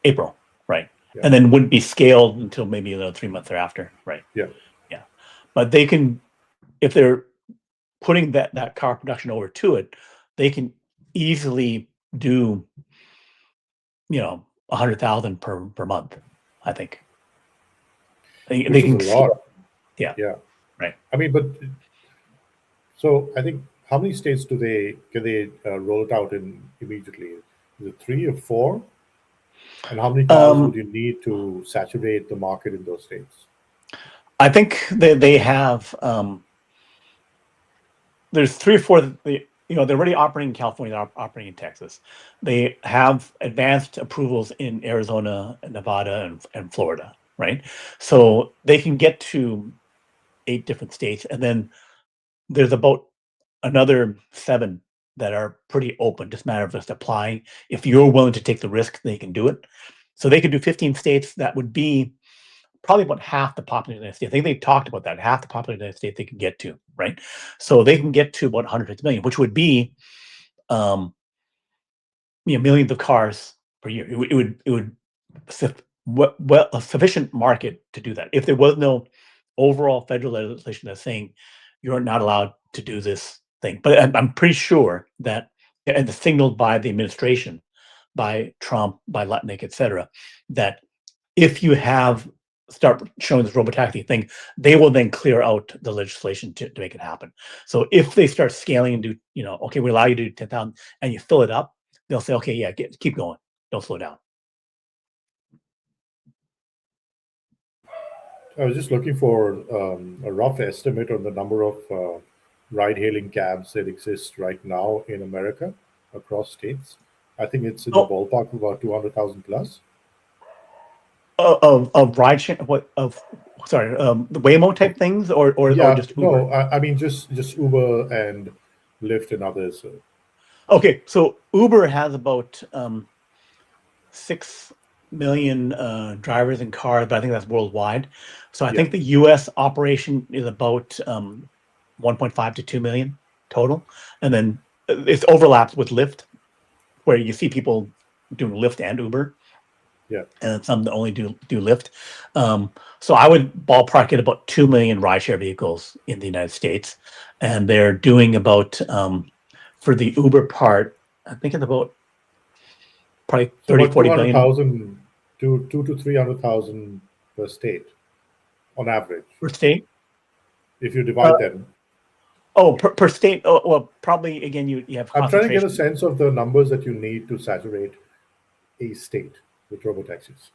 Speaker 2: April, right?
Speaker 1: Yeah.
Speaker 2: And then wouldn't be scaled until maybe 3 months thereafter, right?
Speaker 1: Yeah.
Speaker 2: Yeah, but they can, if they're putting that car production over to it, they can easily do 100,000 per month. I think they
Speaker 1: Which
Speaker 2: can
Speaker 1: is a lot.
Speaker 2: Yeah.
Speaker 1: Yeah.
Speaker 2: Right.
Speaker 1: I mean, but so I think how many states can they roll it out in immediately? Is it 3 or 4? And how many cars would you need to saturate the market in those states?
Speaker 2: I think they have there's 3 or 4 that they're already operating in California, they're operating in Texas. They have advanced approvals in Arizona, Nevada, and Florida, right? So they can get to 8 different states, and then there's about another 7 that are pretty open, just a matter of just applying. If you're willing to take the risk, they can do it. So they could do 15 states. That would be probably about half the population of the United States. I think they talked about that. Half the population of the United States they can get to, right? So they can get to about 150 million, which would be millions of cars per year. It would a sufficient market to do that. If there was no overall federal legislation that's saying you're not allowed to do this thing, but I'm pretty sure that, and it's signaled by the administration, by Trump, by Lutnick, etc., that if you start showing this robotaxi thing, they will then clear out the legislation to make it happen. So if they start scaling and do, okay, we allow you to do 10,000 and you fill it up, they'll say, okay, yeah, keep going. Don't slow down.
Speaker 1: I was just looking for a rough estimate on the number of ride-hailing cabs that exist right now in America across states. I think it's in the ballpark of about 200,000 plus.
Speaker 2: Of ride share, the Waymo type things, or just Uber?
Speaker 1: No, I mean just Uber and Lyft and others.
Speaker 2: Okay, so Uber has about 6 million drivers and cars, but I think that's worldwide. So I think the U.S. operation is about 1.5 to 2 million total, and then it overlaps with Lyft, where you see people doing Lyft and Uber.
Speaker 1: Yeah,
Speaker 2: and some that only do Lyft. So I would ballpark it about 2 million rideshare vehicles in the United States, and they're doing about for the Uber part, I think it's about probably 30, 40 billion.
Speaker 1: 200,000 to 300,000 per state on average.
Speaker 2: Per state?
Speaker 1: If you divide them.
Speaker 2: Oh, per state. Oh, well, probably again you have.
Speaker 1: I'm trying to get a sense of the numbers that you need to saturate a state with robotaxis.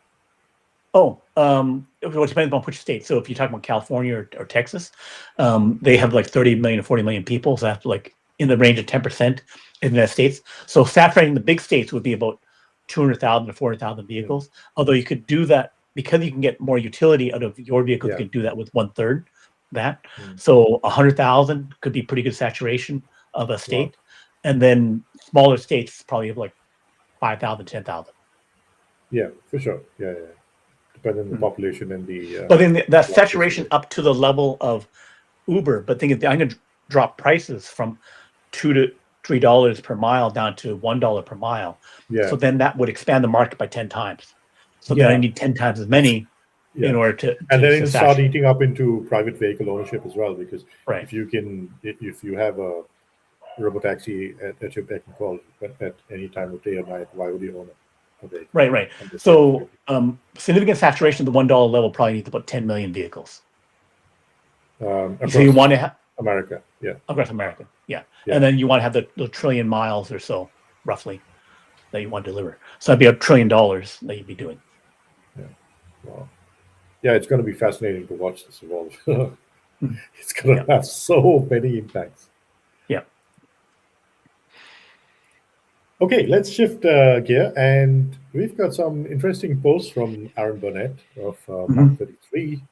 Speaker 2: Oh, it depends on which state. So if you're talking about California or Texas, they have like 30 million to 40 million people. So that's like in the range of 10% in the United States. So saturating the big states would be about 200,000 to 400,000 vehicles. Although you could do that because you can get more utility out of your vehicles. You could do that with 1/3 that. So 100,000 could be pretty good saturation of a state. Wow. And then smaller states probably have like 5,000, 10,000.
Speaker 1: Yeah, for sure. Yeah. Depending on the population and the.
Speaker 2: But then that saturation up to the level of Uber. But think I'm going to drop prices from $2 to $3 per mile down to $1 per mile. Yeah. So then that would expand the market by 10 times. So then I need 10 times as many in order to.
Speaker 1: And then it start eating up into private vehicle ownership as well, because if you have a robotaxi at your beck and call at any time of day or night, why would you own it?
Speaker 2: Right. So significant saturation at the $1 level probably needs about 10 million vehicles. So you want to have
Speaker 1: America,
Speaker 2: across America, and then you want to have the trillion miles or so roughly that you want to deliver. So that'd be $1 trillion that you'd be doing.
Speaker 1: Yeah, wow. Yeah, it's going to be fascinating to watch this evolve. It's going to have so many impacts.
Speaker 2: Yeah.
Speaker 1: Okay, let's shift gear, and we've got some interesting posts from Aaron Burnett of Mark 33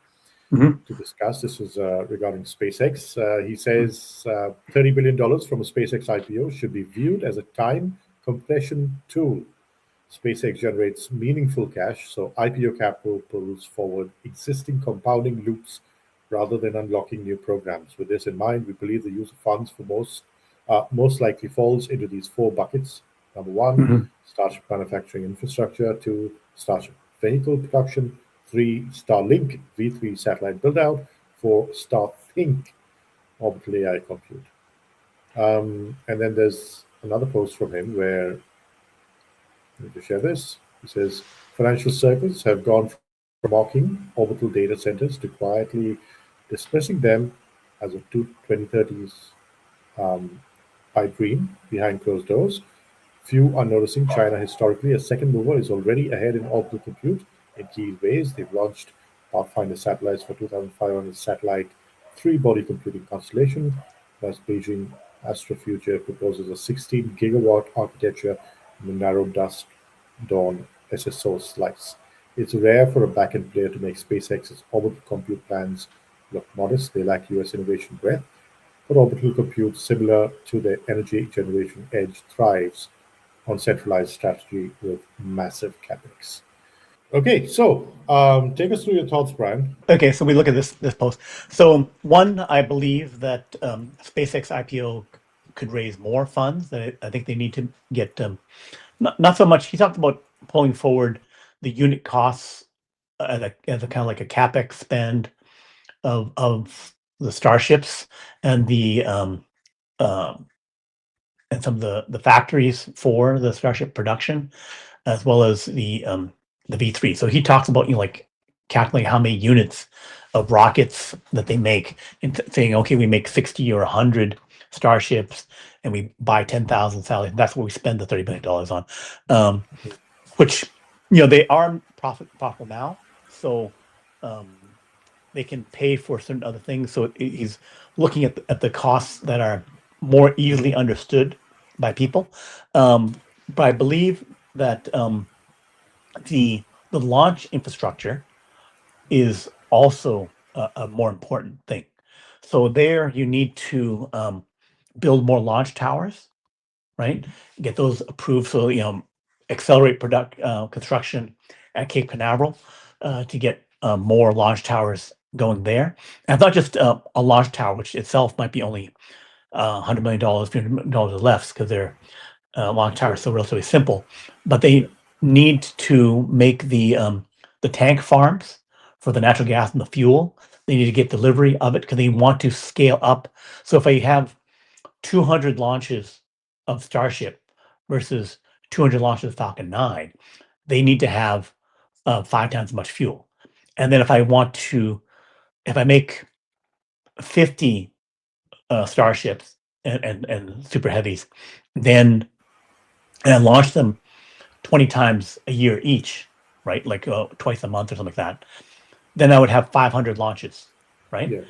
Speaker 1: to discuss. This was regarding SpaceX. He says $30 billion from a SpaceX IPO should be viewed as a time compression tool. SpaceX generates meaningful cash, so IPO capital pulls forward existing compounding loops rather than unlocking new programs. With this in mind, we believe the use of funds for most likely falls into these four buckets. Number one,
Speaker 2: Mhm.
Speaker 1: Starship manufacturing infrastructure. Two, Starship vehicle production. Three, Starlink V3 satellite build-out. Four, Starthink orbital AI compute. And then there's another post from him where, let me just share this. He says, financial circles have gone from mocking orbital data centers to quietly dismissing them as a 2030s pipe dream behind closed doors. Few are noticing China historically, a second mover, is already ahead in orbital compute in key ways. They've launched Pathfinder satellites for 2,500 satellite three-body computing constellation, whereas Beijing Astrofuture proposes a 16 gigawatt architecture in the narrow dusk dawn SSO slice. It's rare for a backend player to make SpaceX's orbital compute plans look modest. They lack US innovation breadth, but orbital compute, similar to the energy generation edge, thrives on centralized strategy with massive capex. Okay, so take us through your thoughts, Brian.
Speaker 2: Okay, so we look at this post. So one, I believe that SpaceX IPO could raise more funds. That I think they need to get not so much. He talked about pulling forward the unit costs as a kind of like a capex spend of the starships and the and some of the factories for the starship production, as well as the V3. So he talks about like calculating how many units of rockets that they make and saying, okay, we make 60 or 100 starships and we buy 10,000 satellites. That's what we spend the $30 billion on, which, they are profitable now. So they can pay for certain other things. So he's looking at the costs that are more easily understood by people. But I believe that the launch infrastructure is also a more important thing. So there you need to build more launch towers, right? Get those approved. So accelerate construction at Cape Canaveral to get more launch towers going there. And it's not just a launch tower, which itself might be only $100 million, $300 million or less, because their launch tower is so relatively simple. But they need to make the tank farms for the natural gas and the fuel. They need to get delivery of it because they want to scale up. So if they have 200 launches of Starship versus 200 launches of Falcon 9, they need to have 5 times as much fuel. And then if I make 50 starships and super heavies, then and I launch them 20 times a year each, right? Like twice a month or something like that. Then I would have 500 launches, right?
Speaker 1: Yeah.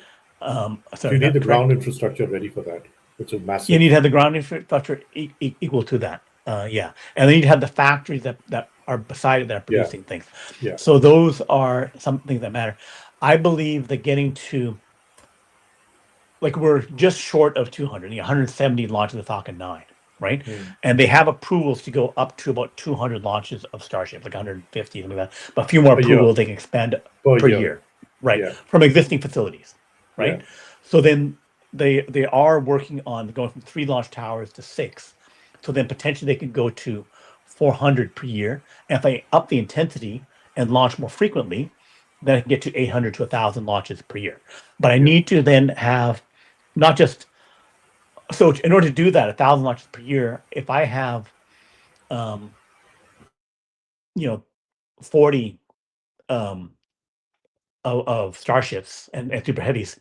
Speaker 2: So
Speaker 1: you need the ground infrastructure ready for that, which is massive.
Speaker 2: You need to have the ground infrastructure equal to that. Yeah. And then you have the factories that are beside it that are producing things.
Speaker 1: Yeah.
Speaker 2: So those are some things that matter. I believe that getting to, like, we're just short of 200, 170 launches of Falcon 9, right? And they have approvals to go up to about 200 launches of Starship, like 150, something like that. But a few more approvals they can expand per year, right? From existing facilities, right?
Speaker 1: Yeah.
Speaker 2: So then they are working on going from 3 launch towers to 6. So then potentially they could go to 400 per year. And if I up the intensity and launch more frequently, then I can get to 800 to 1,000 launches per year. But I need to then have not just, so in order to do that, 1,000 launches per year, if I have 40 of starships and super heavies,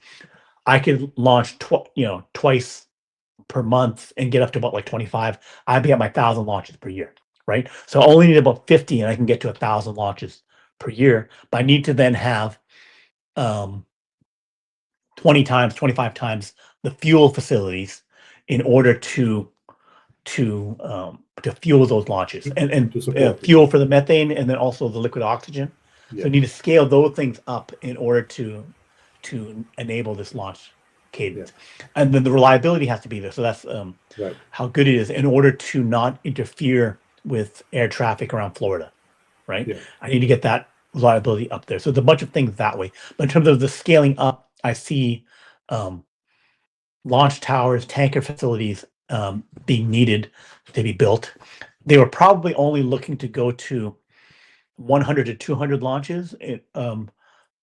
Speaker 2: I could launch twice per month and get up to about like 25. I'd be at my 1,000 launches per year, right? So I only need about 50 and I can get to 1,000 launches per year. But I need to then have 20 times, 25 times the fuel facilities in order to fuel those launches and fuel for the methane and then also the liquid oxygen. So you need to scale those things up in order to enable this launch cadence. And then the reliability has to be there. So that's how good it is in order to not interfere with air traffic around Florida, right? I need to get that reliability up there. So there's a bunch of things that way. But in terms of the scaling up I see launch towers, tanker facilities being needed to be built. They were probably only looking to go to 100 to 200 launches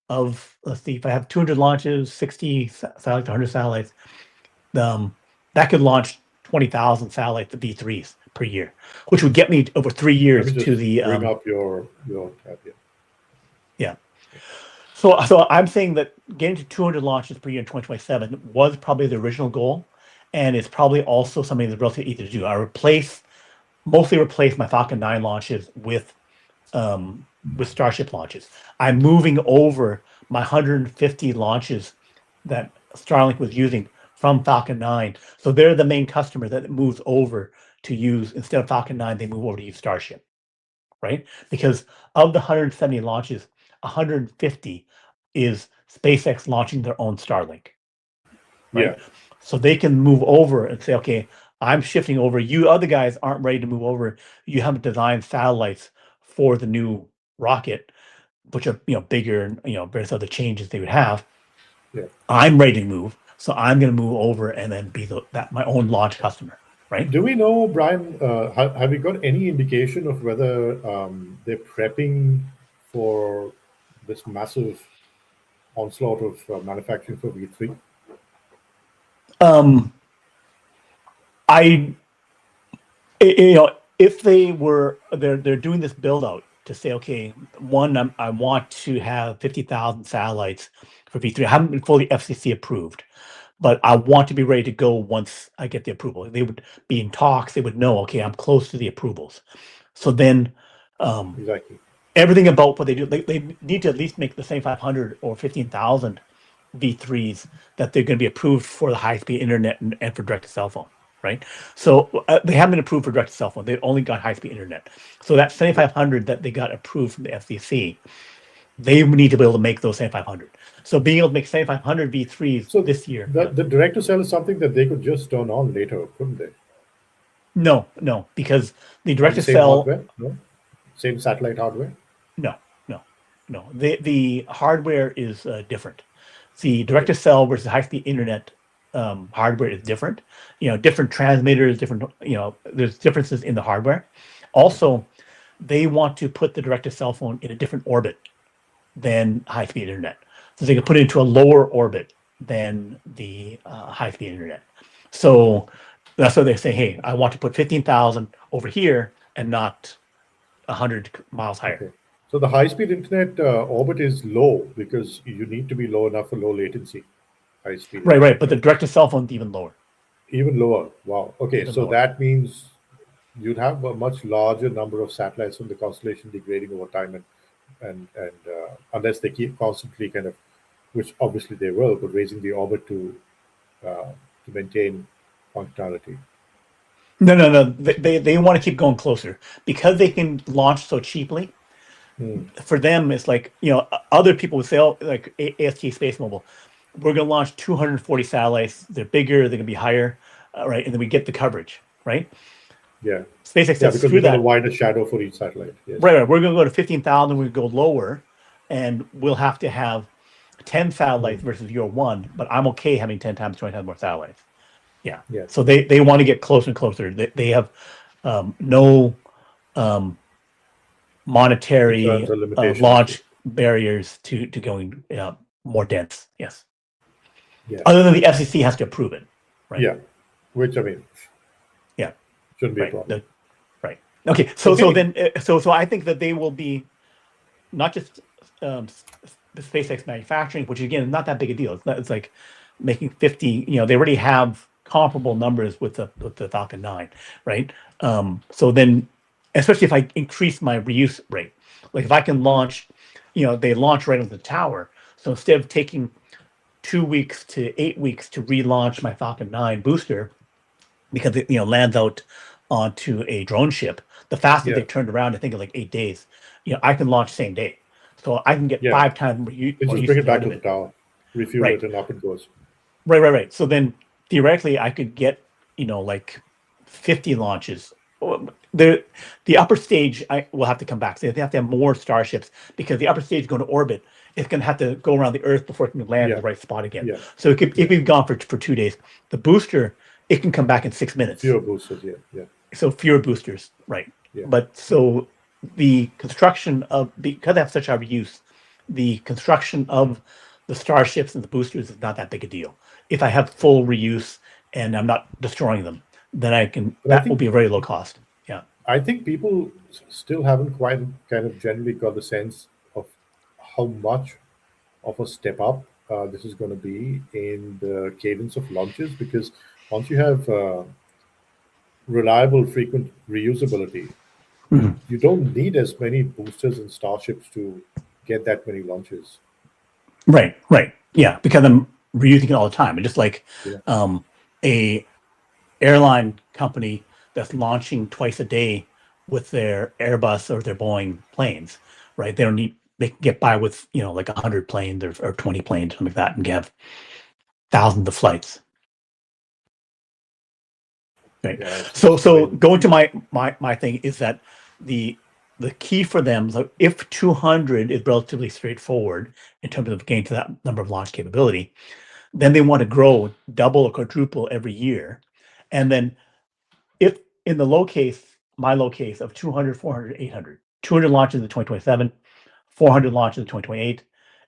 Speaker 2: of, let's see, if I have 200 launches, 60 satellites, 100 satellites, that could launch 20,000 satellites, the V3s per year, which would get me over 3
Speaker 1: Let
Speaker 2: years
Speaker 1: me just
Speaker 2: to the
Speaker 1: bring up your tab here.
Speaker 2: yeah. So I'm saying that getting to 200 launches per year in 2027 was probably the original goal, and it's probably also something that's relatively easy to do. I mostly replace my Falcon 9 launches with Starship launches. I'm moving over my 150 launches that Starlink was using from Falcon 9. So they're the main customer that moves over to use, instead of Falcon 9, they move over to use Starship, right? Because of the 170 launches, 150 is SpaceX launching their own Starlink, right?
Speaker 1: Yeah.
Speaker 2: So they can move over and say, okay, I'm shifting over. You other guys aren't ready to move over. You haven't designed satellites for the new rocket, which are bigger and various other changes they would have.
Speaker 1: Yeah.
Speaker 2: I'm ready to move, so I'm going to move over and then be my own launch customer, right?
Speaker 1: Do we know, Brian? Have we got any indication of whether they're prepping for this massive onslaught of manufacturing for V3?
Speaker 2: If they're doing this build out to say, okay, one, I want to have 50,000 satellites for V3. I haven't been fully FCC approved, but I want to be ready to go once I get the approval. They would be in talks. They would know, okay, I'm close to the approvals. So then,
Speaker 1: Exactly.
Speaker 2: everything about what they do, they need to at least make the same 500 or 15,000 V3s that they're going to be approved for the high-speed internet and for direct-to-cell phone, right? So they haven't been approved for direct-to-cell phone. They've only got high-speed internet. So that 7,500 that they got approved from the FCC, they need to be able to make those 7,500. So being able to make 7,500 V3s this year.
Speaker 1: The direct-to-cell is something that they could just turn on later, couldn't they?
Speaker 2: No, because the
Speaker 1: Same
Speaker 2: direct-to-cell.
Speaker 1: hardware? No? Same satellite hardware?
Speaker 2: No. The hardware is different. The direct-to-cell versus high-speed internet hardware is different. Different transmitters, different. There's differences in the hardware. Also, they want to put the direct-to-cell phone in a different orbit than high-speed internet, so they can put it into a lower orbit than the high-speed internet. So that's why they say, hey, I want to put 15,000 over here and not 100 miles higher.
Speaker 1: Okay. So the high-speed internet orbit is low because you need to be low enough for low latency. High-speed.
Speaker 2: Right. But the direct-to-cell phone is even lower.
Speaker 1: Even lower. Wow. Okay.
Speaker 2: Even
Speaker 1: so
Speaker 2: lower.
Speaker 1: That means you'd have a much larger number of satellites from the constellation degrading over time, and unless they keep constantly kind of, which obviously they will, but raising the orbit to maintain functionality.
Speaker 2: No. They want to keep going closer because they can launch so cheaply. For them, it's like, other people would say, oh, like AST Space Mobile, we're going to launch 240 satellites. They're bigger, they're going to be higher, right? And then we get the coverage, right?
Speaker 1: Yeah.
Speaker 2: SpaceX says,
Speaker 1: because
Speaker 2: screw
Speaker 1: we got a
Speaker 2: that.
Speaker 1: wider shadow for each satellite. Yes.
Speaker 2: Right. We're going to go to 15,000. We go lower, and we'll have to have 10 satellites versus your one. But I'm okay having 10 times, 20 times more satellites. Yeah. So they want to get closer and closer. They have no monetary launch barriers to going more dense. Yes.
Speaker 1: Yeah.
Speaker 2: Other than the FCC has to approve it. Right.
Speaker 1: Yeah. Which, I mean,
Speaker 2: yeah,
Speaker 1: shouldn't be a problem.
Speaker 2: Right. Okay. So I think that they will be not just the SpaceX manufacturing, which again is not that big a deal. It's like making 50. They already have comparable numbers with the Falcon 9, right? So then, especially if I increase my reuse rate, like if I can launch, they launch right on the tower. So instead of taking 2 weeks to 8 weeks to relaunch my Falcon 9 booster, because it lands out onto a drone ship, the fastest they've turned around, I think, in like 8 days. I can launch same day, so I can get 5 times more use.
Speaker 1: Just bring it back to the tower, refuel it, and up it goes.
Speaker 2: Right. So then theoretically, I could get like 50 launches. The upper stage I will have to come back. So they have to have more starships because the upper stage going to orbit it's going to have to go around the Earth before it can land in the right spot again.
Speaker 1: Yeah.
Speaker 2: So it could, if we've gone for 2 days, the booster, it can come back in 6 minutes.
Speaker 1: Fewer boosters, yeah.
Speaker 2: So fewer boosters, right?
Speaker 1: Yeah.
Speaker 2: But so the construction of, because they have such high reuse, the construction of the starships and the boosters is not that big a deal. If I have full reuse and I'm not destroying them, then I can. That will be a very low cost. Yeah.
Speaker 1: I think people still haven't quite kind of generally got the sense of how much of a step up this is going to be in the cadence of launches, because once you have reliable, frequent reusability, you don't need as many boosters and starships to get that many launches.
Speaker 2: Right. Yeah, because I'm reusing it all the time. And just like a airline company that's launching twice a day with their Airbus or their Boeing planes, right? They don't need, they can get by with, like 100 planes or 20 planes, something like that, and have thousands of flights. Right.
Speaker 1: Yeah,
Speaker 2: So going to my thing is that the key for them, so if 200 is relatively straightforward in terms of getting to that number of launch capability, then they want to grow double or quadruple every year. And then if in the my low case of 200, 400, 800, 200 launches in 2027, 400 launches in 2028,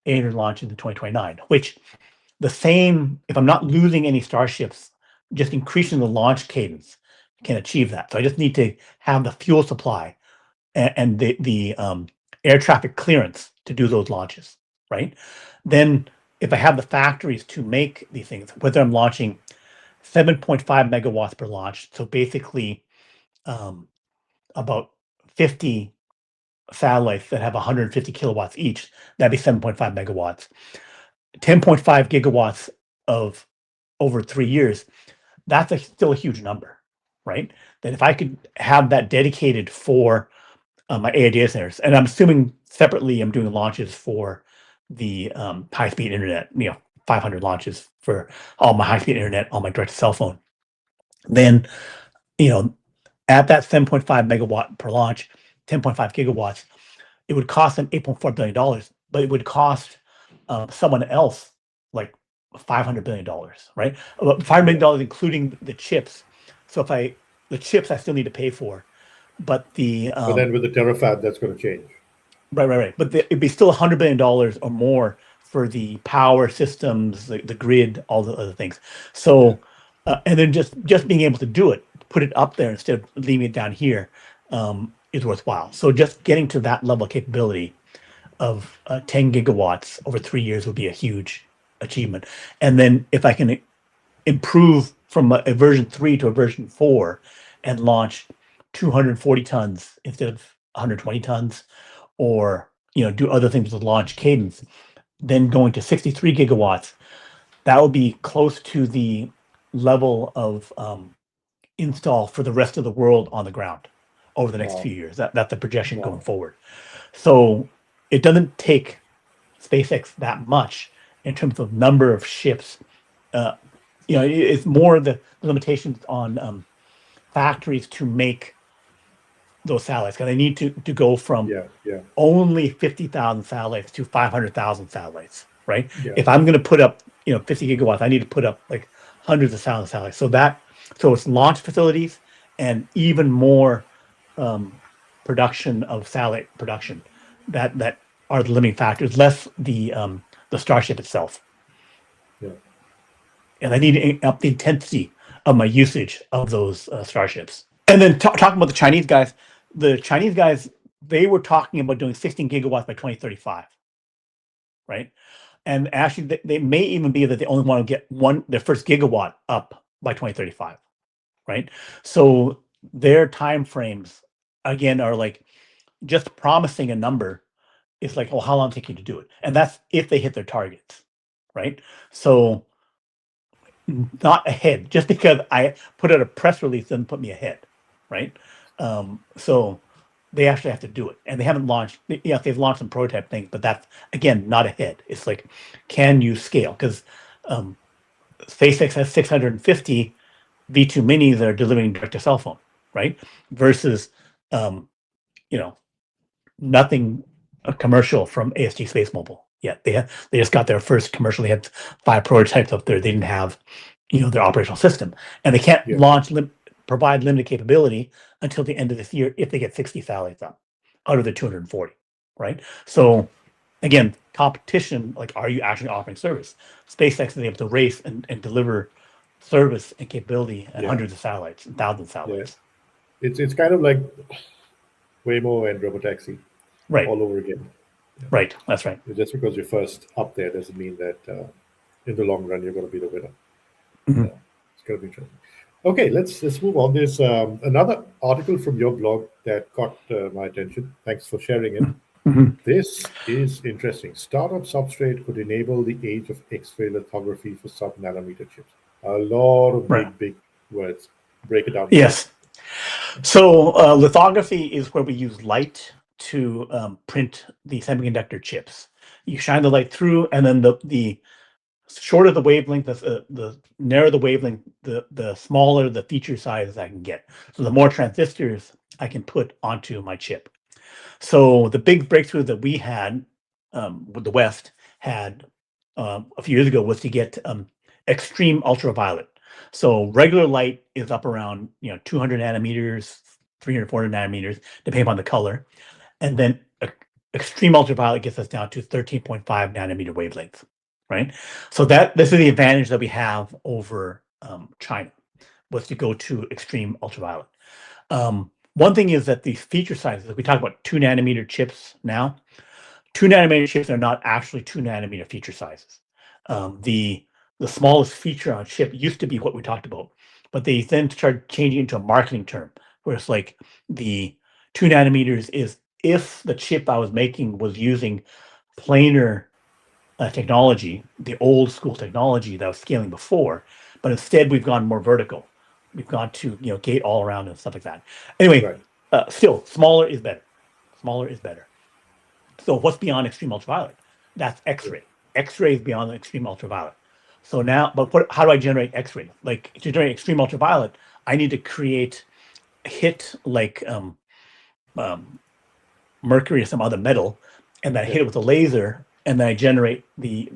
Speaker 2: 800 launches in 2029, which the same, if I'm not losing any starships, just increasing the launch cadence can achieve that. So I just need to have the fuel supply and the air traffic clearance to do those launches, right? Then if I have the factories to make these things, whether I'm launching 7.5 megawatts per launch, so basically about 50 satellites that have 150 kilowatts each, that'd be 7.5 megawatts. 10.5 gigawatts of over 3 years, that's still a huge number, right? That if I could have that dedicated for my AI data centers, and I'm assuming separately I'm doing launches for the high-speed internet, 500 launches for all my high-speed internet, all my direct cell phone. Then, at that 7.5 megawatt per launch, 10.5 gigawatts, it would cost them $8.4 billion, but it would cost someone else like $500 billion, right? $500 million, including the chips. So the chips I still need to pay for, but
Speaker 1: but then with the terafab, that's going to change.
Speaker 2: Right. But it'd be still $100 billion or more for the power systems, the grid, all the other things. So, and then just being able to do it, put it up there instead of leaving it down here, is worthwhile. So just getting to that level of capability of 10 gigawatts over 3 years would be a huge achievement. And then if I can improve from a version 3 to a version 4 and launch 240 tons instead of 120 tons, or do other things with launch cadence, then going to 63 gigawatts, that will be close to the level of install for the rest of the world on the ground over the next few years. That's the projection going forward. So it doesn't take SpaceX that much in terms of number of ships. It's more the limitations on factories to make those satellites, because they need to go from only 50,000 satellites to 500,000 satellites, right? Yeah. If I'm going to put up 50 gigawatts, I need to put up like hundreds of thousands of satellites. So it's launch facilities and even more production of satellite production that are the limiting factors, less the Starship itself. Yeah. And I need to up the intensity of my usage of those Starships. And then talking about the Chinese guys, they were talking about doing 16 gigawatts by 2035, right? And actually, they may even be that they only want to get their first gigawatt up by 2035, right? So their time frames, again, are like just promising a number. It's like, how long does it take you to do it? And that's if they hit their targets, right? So not ahead. Just because I put out a press release doesn't put me ahead, right? So they actually have to do it, and they haven't launched. They've launched some prototype things, but that's again not ahead. It's like, can you scale? Because SpaceX has 650 V2 minis that are delivering direct to cell phone, right? Versus, nothing commercial from AST Space Mobile, yet. They just got their first commercial. They had 5 prototypes up there. They didn't have, their operational system, and they can't provide limited capability until the end of this year if they get 60 satellites up out of the 240, right? So again, competition, like, are you actually offering service? SpaceX is able to race and deliver service and capability and hundreds of satellites and thousands of satellites.
Speaker 1: It's kind of like Waymo and Robotaxi all over again.
Speaker 2: Right, that's right.
Speaker 1: Just because you're first up there doesn't mean that in the long run you're going to be the winner. It's going to be interesting. Okay, let's move on. There's another article from your blog that caught my attention. Thanks for sharing it. This is interesting. Startup substrate could enable the age of X-ray lithography for sub-nanometer chips. A lot of big words. Break it down.
Speaker 2: Yes. So lithography is where we use light to print the semiconductor chips. You shine the light through, and then the shorter the wavelength, the narrower the wavelength, the smaller the feature size I can get. So the more transistors I can put onto my chip. So the big breakthrough that we had, with the West had a few years ago, was to get extreme ultraviolet. So regular light is up around 200 nanometers, 300, 400 nanometers, depending upon the color, and then extreme ultraviolet gets us down to 13.5 nanometer wavelengths. Right, so this is the advantage that we have over China, was to go to extreme ultraviolet. One thing is that the feature sizes, we talk about 2 nanometer chips now. 2 nanometer chips are not actually 2 nanometer feature sizes. The smallest feature on a chip used to be what we talked about, but they then started changing into a marketing term, where it's like the 2 nanometers is if the chip I was making was using planar technology, the old school technology that was scaling before, but instead we've gone more vertical. We've gone to gate all around and stuff like that. Anyway, still smaller is better. Smaller is better. So what's beyond extreme ultraviolet? That's X-ray. X-ray is beyond the extreme ultraviolet. So now, but how do I generate X-ray? Like, to generate extreme ultraviolet, I need to create a hit like mercury or some other metal, and then I hit it with a laser, and then I generate the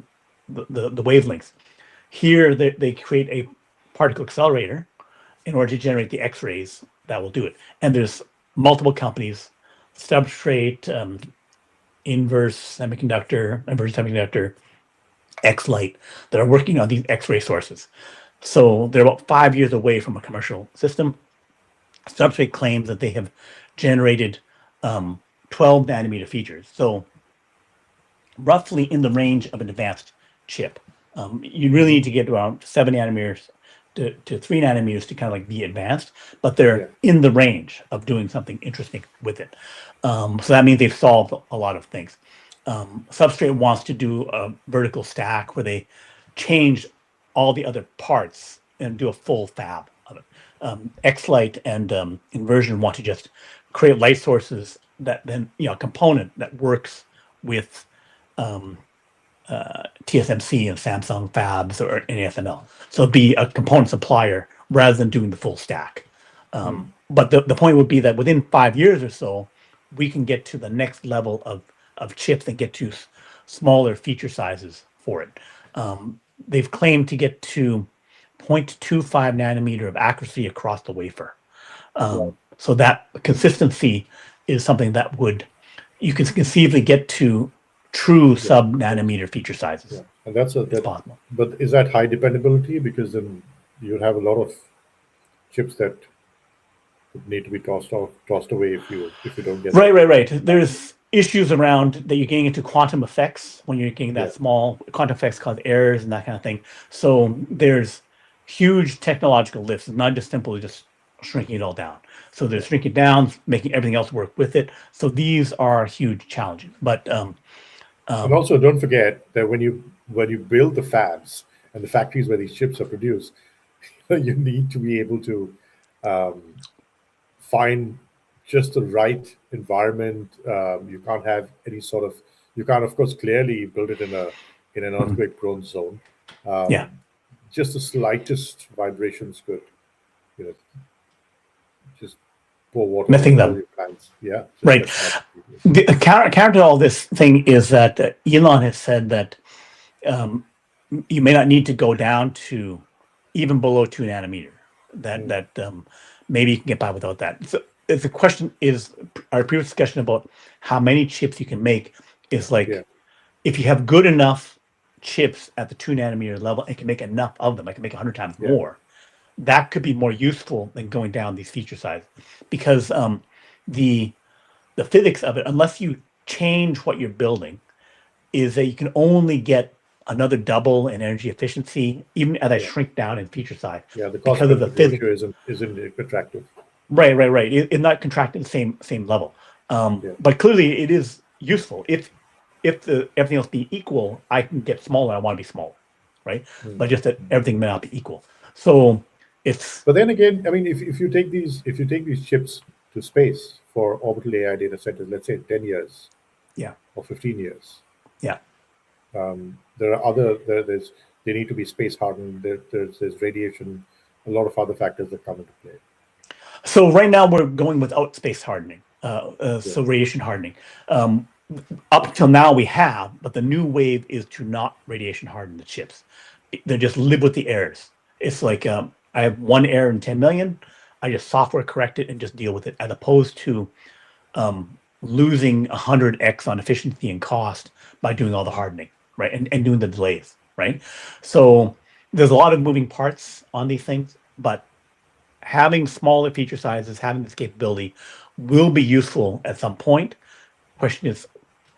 Speaker 2: wavelengths. Here, they create a particle accelerator in order to generate the X-rays that will do it. And there's multiple companies, Substrate, Inverse Semiconductor, X-Light, that are working on these X-ray sources. So they're about 5 years away from a commercial system. Substrate claims that they have generated 12 nanometer features. So roughly in the range of an advanced chip. You really need to get around 7 nanometers to 3 nanometers to kind of like be advanced, but they're in the range of doing something interesting with it. So that means they've solved a lot of things. Substrate wants to do a vertical stack where they change all the other parts and do a full fab of it. X-Light and Inversion want to just create light sources that then, a component that works with TSMC and Samsung fabs or ASML. So be a component supplier rather than doing the full stack. But the point would be that within 5 years or so, we can get to the next level of chips and get to smaller feature sizes for it. They've claimed to get to 0.25 nanometer of accuracy across the wafer. So that consistency is something that you can conceivably get to true sub-nanometer feature sizes.
Speaker 1: And that's
Speaker 2: possible.
Speaker 1: But is that high dependability? Because then you have a lot of chips that would need to be tossed away if you don't get
Speaker 2: right. There's issues around that you're getting into quantum effects when you're getting that small quantum effects cause errors and that kind of thing. So there's huge technological lifts. It's not just simply just shrinking it all down. So there's shrinking down, making everything else work with it. So these are huge challenges. But
Speaker 1: and also don't forget that when you build the fabs and the factories where these chips are produced, you need to be able to find just the right environment. You can't have any sort of, you can't of course clearly build it in an earthquake prone zone. Just the slightest vibrations could just pour water
Speaker 2: Missing
Speaker 1: on
Speaker 2: them.
Speaker 1: all your plants. Yeah. So
Speaker 2: Right.
Speaker 1: that's not-
Speaker 2: The counter to all this thing is that Elon has said that you may not need to go down to even below 2 nanometer. That maybe you can get by without that. So the question is, our previous discussion about how many chips you can make is like,
Speaker 1: Yeah.
Speaker 2: if you have good enough chips at the 2 nanometer level and can make enough of them, I can make 100 times
Speaker 1: Yeah.
Speaker 2: more. That could be more useful than going down these feature sizes, because the physics of it, unless you change what you're building, is that you can only get another double in energy efficiency, even as I shrink down in feature size.
Speaker 1: Yeah, the cost
Speaker 2: because of the
Speaker 1: benefit
Speaker 2: physics.
Speaker 1: ratio isn't attractive.
Speaker 2: Right. It's not contracted at the same level. But clearly, it is useful. If everything else be equal, I can get smaller. I want to be smaller, right? But just that everything may not be equal. So it's
Speaker 1: But then again, I mean, if you take these chips to space for orbital AI data centers, let's say 10 years,
Speaker 2: Yeah.
Speaker 1: or 15 years,
Speaker 2: yeah.
Speaker 1: there are they need to be space hardened. There's radiation, a lot of other factors that come into play.
Speaker 2: So right now we're going without space hardening, so radiation hardening. Up until now we have, but the new wave is to not radiation harden the chips. They just live with the errors. It's like I have one error in 10 million. I just software correct it and just deal with it, as opposed to losing 100x on efficiency and cost by doing all the hardening, right? And doing the delays, right? So there's a lot of moving parts on these things, but having smaller feature sizes, having this capability will be useful at some point. Question is,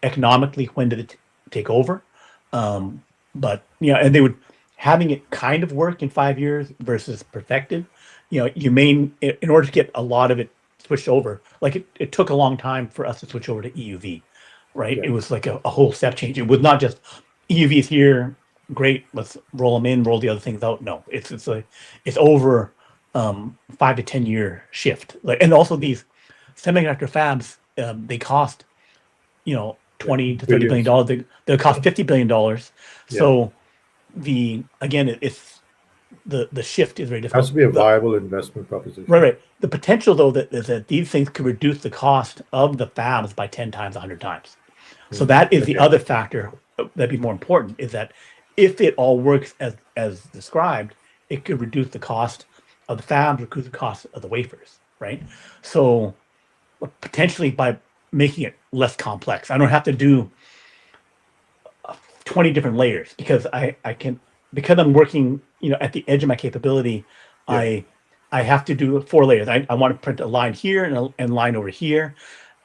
Speaker 2: economically, when did it take over? But and they would, having it kind of work in 5 years versus perfected. You may, in order to get a lot of it switched over, like it took a long time for us to switch over to EUV, right?
Speaker 1: Yeah.
Speaker 2: It was like a whole step change. It was not just EUV's here, great, let's roll them in, roll the other things out. No, it's over 5 to 10 year shift. Like, and also these semiconductor fabs, they cost 20 to $30 billion. They'll cost $50 billion. So it's the shift is very
Speaker 1: It
Speaker 2: difficult.
Speaker 1: has to be a viable investment proposition.
Speaker 2: Right. The potential, though, is that these things could reduce the cost of the fabs by 10 times, 100 times. So that is the other factor that'd be more important, is that if it all works as described, it could reduce the cost of the fabs, reduce the cost of the wafers, right? So potentially by making it less complex, I don't have to do 20 different layers, because I can, because I'm working at the edge of my capability. I have to do 4 layers. I want to print a line here and a line over here,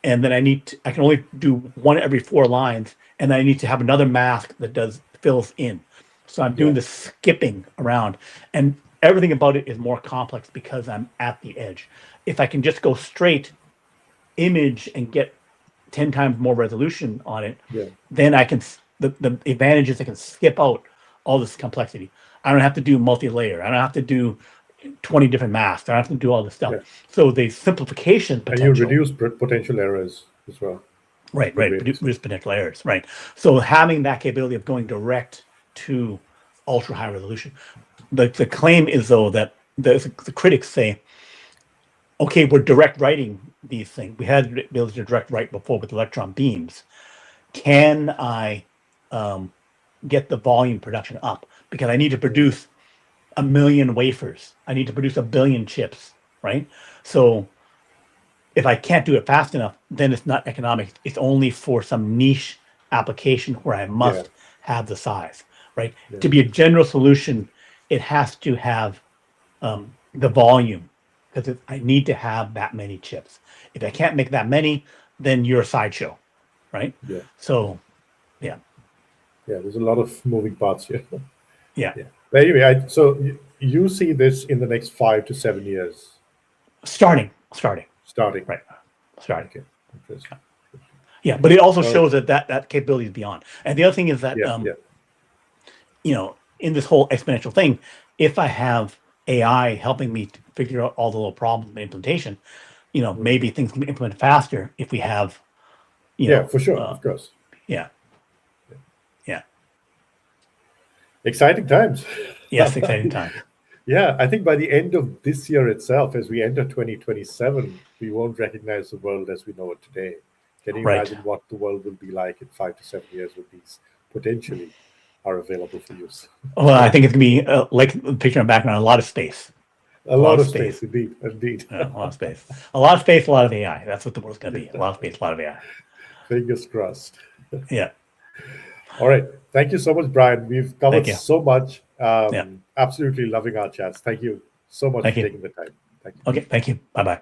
Speaker 2: and then I can only do one every 4 lines, and I need to have another mask that fills in. So I'm doing the skipping around, and everything about it is more complex because I'm at the edge. If I can just go straight image and get 10 times more resolution on it, then I can, the advantage is I can skip out all this complexity. I don't have to do multi-layer. I don't have to do 20 different masks. I don't have to do all this stuff. So the simplification potential.
Speaker 1: And you reduce potential errors as well.
Speaker 2: Right. Reduce potential errors. Right. So having that capability of going direct to ultra high resolution. The claim is, though, that the critics say, okay, we're direct writing these things. We had the ability to direct write before with electron beams. Can I get the volume production up? Because I need to produce 1 million wafers. I need to produce 1 billion chips, right? So if I can't do it fast enough, then it's not economic. It's only for some niche application where I must have the size, right? To be a general solution, it has to have the volume, because I need to have that many chips. If I can't make that many, then you're a sideshow, right? So,
Speaker 1: there's a lot of moving parts here.
Speaker 2: Yeah.
Speaker 1: But anyway, so you see this in the next 5 to 7 years?
Speaker 2: Starting.
Speaker 1: Starting.
Speaker 2: Right. Starting.
Speaker 1: Okay. Interesting.
Speaker 2: Yeah, but it also shows that capability is beyond. And the other thing is that, in this whole exponential thing, if I have AI helping me to figure out all the little problems in implementation, maybe things can be implemented faster if we have,
Speaker 1: for sure, of course.
Speaker 2: Yeah.
Speaker 1: Exciting times.
Speaker 2: Yes, exciting time.
Speaker 1: Yeah, I think by the end of this year itself, as we enter 2027, we won't recognize the world as we know it today. Can you
Speaker 2: Right.
Speaker 1: imagine what the world will be like in 5 to 7 years when these potentially are available for use?
Speaker 2: Well, I think it's gonna be like the picture in the background, a lot of space.
Speaker 1: A lot of space, indeed. Indeed.
Speaker 2: A lot of space. A lot of space, a lot of AI. That's what the world's gonna be. A lot of space, a lot of AI.
Speaker 1: Fingers crossed.
Speaker 2: Yeah.
Speaker 1: All right. Thank you so much, Brian. We've covered
Speaker 2: Thank you.
Speaker 1: so much.
Speaker 2: Yeah.
Speaker 1: Absolutely loving our chats. Thank you so much
Speaker 2: Thank
Speaker 1: for
Speaker 2: you.
Speaker 1: taking the time. Thank you.
Speaker 2: Okay. Thank you. Bye-bye.